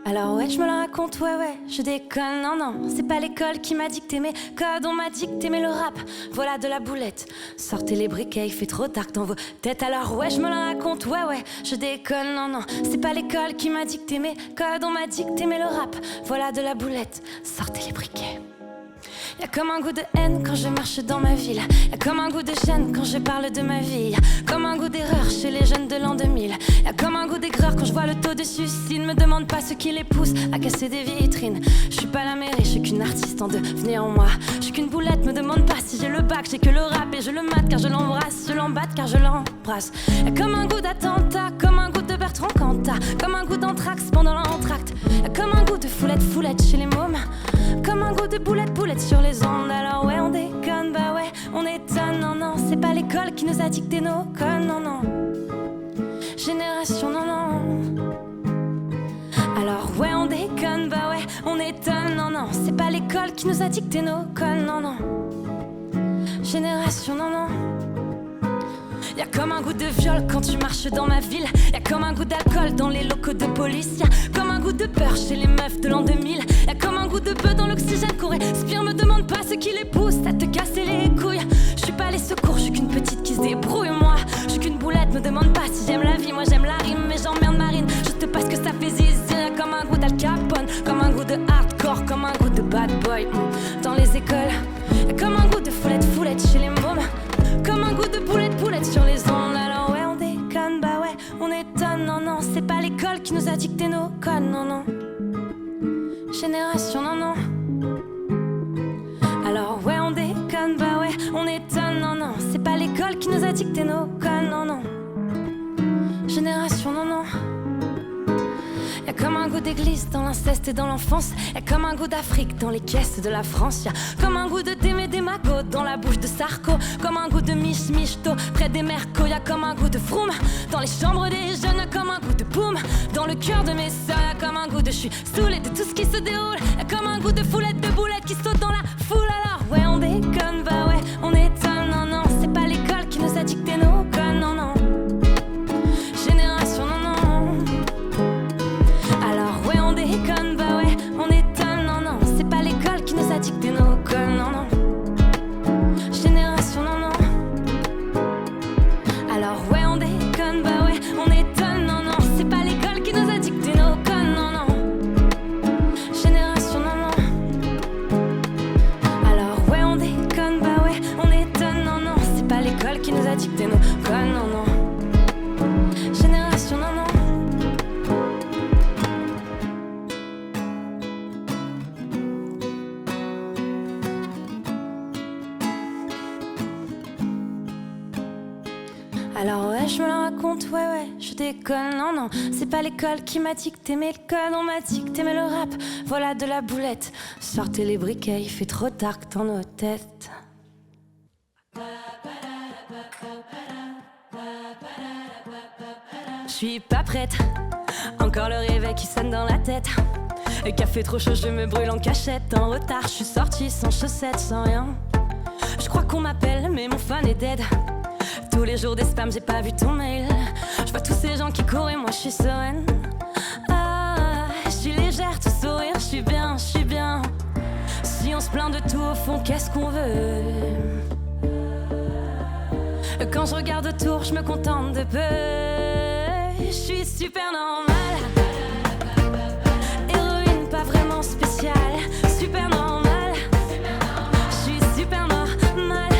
Alors ouais, je me la raconte, ouais, je déconne, non, c'est pas l'école qui m'a dicté mes codes, on m'a dicté mais le rap, voilà de la boulette. Sortez les briquets, il fait trop tard dans vos têtes, alors ouais, je me la raconte, ouais, je déconne, non, c'est pas l'école qui m'a dicté mes codes, on m'a dicté mais le rap, voilà de la boulette. Sortez les briquets. Y'a comme un goût de haine quand je marche dans ma ville. Y'a comme un goût de gêne quand je parle de ma vie. Y'a comme un goût d'erreur chez les jeunes de l'an 2000. Y'a comme un goût d'aigreur quand je vois le taux de suicide. Me demande pas ce qui les pousse à casser des vitrines. Je suis pas la mairie, je suis qu'une artiste en devenir en moi. Je suis qu'une boulette, me demande pas si j'ai le bac. J'ai que le rap et je le mate car je l'embrasse. Je l'embatte car je l'embrasse. Y'a comme un goût d'attentat, comme un goût de Bertrand Cantat. Comme un goût d'anthrax pendant l'entracte. Y'a comme un goût de foulette chez les mômes. Comme un goût de boulette sur les ondes. Alors ouais, on déconne, bah ouais, on étonne, non, c'est pas l'école qui nous a dicté nos codes, non. Génération, non. Alors ouais, on déconne, bah ouais, on étonne, non, c'est pas l'école qui nous a dicté nos codes, non. Génération, non. Y'a comme un goût de viol quand tu marches dans ma ville. Y'a comme un goût d'alcool dans les locaux de police. Y'a comme un goût de peur chez les meufs de l'an 2000. Y'a comme un goût de bœuf dans l'oxygène qu'on respire. Me demande pas ce qui les pousse à te casser les couilles. Je suis pas les secours, je suis qu'une petite qui se débrouille. Moi, je suis qu'une boulette, me demande pas si j'aime la vie. Moi j'aime la rime, mais j'emmerde Marine. Juste parce que ça fait zizi. Y'a comme un goût d'Al Capone, comme un goût de hardcore, comme un goût de bad boy dans les écoles. Y'a comme un goût de foulette chez les mômes. Comme un goût de boulette sur les ondes. Alors ouais, on déconne, bah ouais, on étonne, non, c'est pas l'école qui nous a dicté nos codes, non. Génération, non. Alors ouais, on déconne, bah ouais, on étonne, non, c'est pas l'école qui nous a dicté nos codes, non. Génération, non. Y'a comme un goût d'église dans l'inceste et dans l'enfance. Y'a comme un goût d'Afrique dans les caisses de la France. Y'a comme un goût de Démé Démago dans la bouche de Sarko. Comme un goût de Michto près des Mercos. Y'a comme un goût de Froum dans les chambres des jeunes. Y'a comme un goût de Boum dans le cœur de mes sœurs. Y'a comme un goût de j'suis saoulée de tout ce qui se déroule. Y'a comme un goût de foulette de boulettes qui saute dans la foule. Alors ouais, on déconne, bah ouais, on étonne, non, c'est pas l'école qui nous a dicté nos codes, non. Génération, non. Déconne, bah ouais, on étonne, non, c'est pas l'école qui nous a dicté nos codes, non. Génération, non. Alors ouais, on déconne, bah ouais, on étonne, non, c'est pas l'école qui nous a dicté nos codes, non. Génération, non. Alors ouais, on honte, ouais, je déconne. Non, c'est pas l'école qui m'a dit que t'aimais le code. On m'a dit que t'aimais le rap, voilà de la boulette. Sortez les briquets, il fait trop tard que dans nos têtes. Je suis pas prête, encore le réveil qui sonne dans la tête. Le café trop chaud, je me brûle en cachette. En retard, je suis sortie sans chaussettes, sans rien. Je crois qu'on m'appelle, mais mon phone est dead. Tous les jours des spams, j'ai pas vu ton mail. Je vois tous ces gens qui courent et moi je suis sereine. Ah, je suis légère, tout sourire, je suis bien, je suis bien. Si on se plaint de tout au fond, qu'est-ce qu'on veut? Quand je regarde autour, je me contente de peu. Je suis super normale, héroïne pas vraiment spéciale. Super normale, je suis super normale,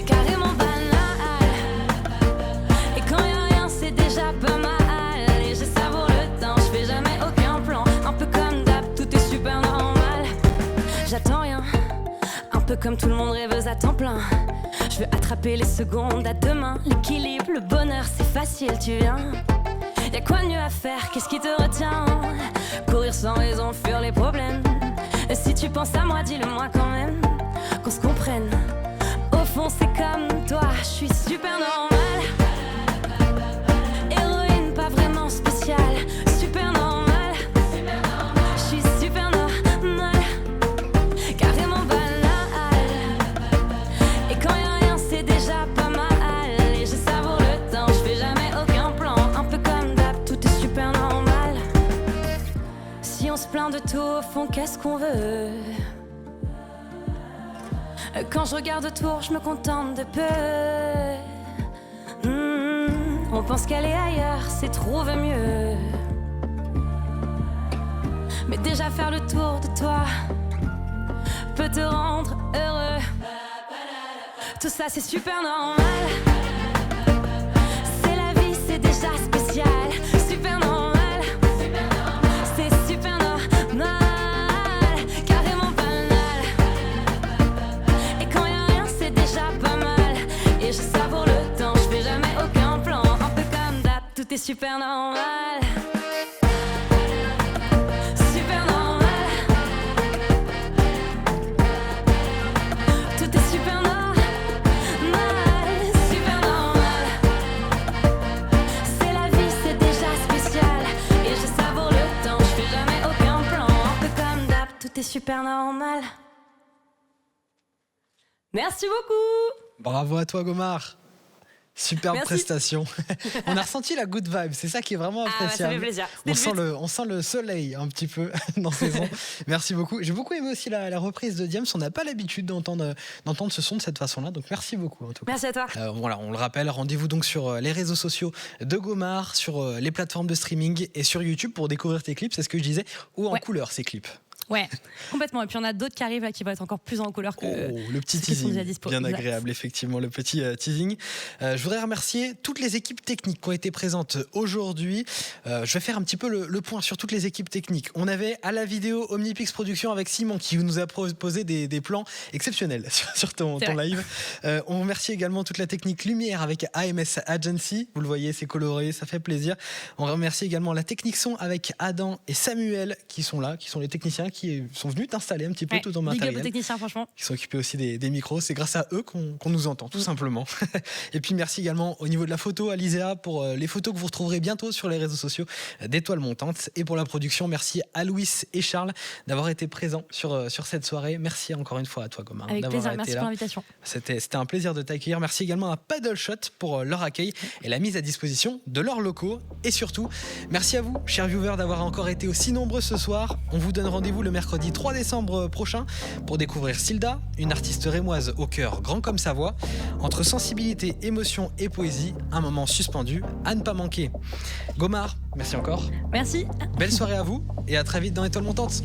carrément banale. Et quand y'a rien, c'est déjà pas mal. Et je savoure le temps, je fais jamais aucun plan. Un peu comme d'hab, tout est super normal. J'attends rien, un peu comme tout le monde rêveuse à temps plein. Je veux attraper les secondes à deux mains. L'équilibre, le bonheur, c'est facile, tu viens. Y'a quoi de mieux à faire, qu'est-ce qui te retient? Courir sans raison, fuir les problèmes. Et si tu penses à moi, dis-le moi quand même. Qu'on se comprenne, au fond c'est comme toi. Je suis super normale, héroïne pas vraiment spéciale. Super normale, je suis super normale, carrément banale. Et quand y'a rien, c'est déjà pas mal. Et je savoure le temps, je fais jamais aucun plan. Un peu comme d'hab, tout est super normal. Si on se plaint de tout, au fond, qu'est-ce qu'on veut? Quand je regarde autour, je me contente de peu. On pense qu'aller ailleurs, c'est trouver mieux. Mais déjà faire le tour de toi peut te rendre heureux. Tout ça c'est super normal. C'est la vie, c'est déjà spécial. Super normal, c'est super normal, carrément banal. Et quand y'a rien, c'est déjà pas mal. Et je savoure le temps, je fais jamais aucun plan. Un peu comme d'hab, tout est super normal. Super normal, tout est super normal. Super normal, c'est la vie, c'est déjà spécial. Et je savoure le temps, je fais jamais aucun plan. Un peu comme d'hab, tout est super normal. Merci beaucoup. Bravo à toi, Gomar. Superbe Merci. prestation. On a ressenti la good vibe, c'est ça qui est vraiment Ah, ça appréciable. fait plaisir. On C'était le but. on sent le soleil un petit peu dans ces sons. Merci beaucoup. J'ai beaucoup aimé aussi la reprise de Diams. On n'a pas l'habitude d'entendre ce son de cette façon-là, donc merci beaucoup en tout cas. Merci à toi. Voilà, on le rappelle, rendez-vous donc sur les réseaux sociaux de Gomar, sur les plateformes de streaming et sur YouTube pour découvrir tes clips, c'est ce que je disais, ou en Ouais. couleur ces clips. Ouais, complètement. Et puis on a d'autres qui arrivent là, qui vont être encore plus en couleur que Le petit ceux qui sont teasing, déjà dispo. bien Exact. agréable effectivement, le petit teasing. Je voudrais remercier toutes les équipes techniques qui ont été présentes aujourd'hui. Je vais faire un petit peu le point sur toutes les équipes techniques. On avait à la vidéo Omnipix Production avec Simon qui nous a proposé des plans exceptionnels sur ton live. On remercie également toute la technique lumière avec AMS Agency. Vous le voyez, c'est coloré, ça fait plaisir. On remercie également la technique son avec Adam et Samuel qui sont là, qui sont les techniciens qui sont venus t'installer un petit peu tout ton Big up matériel. aux techniciens, franchement. Qui sont occupés aussi des micros. C'est grâce à eux qu'on nous entend, tout simplement. Et puis merci également au niveau de la photo à Lisea pour les photos que vous retrouverez bientôt sur les réseaux sociaux d'Étoiles Montantes. Et pour la production, merci à Louis et Charles d'avoir été présents sur cette soirée. Merci encore une fois à toi, Gomar, Avec d'avoir plaisir, été merci là. pour l'invitation. C'était un plaisir de t'accueillir. Merci également à Paddle Shot pour leur accueil et la mise à disposition de leurs locaux. Et surtout, merci à vous, chers viewers, d'avoir encore été aussi nombreux ce soir. On vous donne rendez-vous le mercredi 3 décembre prochain pour découvrir Silda, une artiste rémoise au cœur grand comme sa voix. Entre sensibilité, émotion et poésie, un moment suspendu à ne pas manquer. Gomar, merci encore. Merci. Belle soirée à vous et à très vite dans Étoiles Montantes.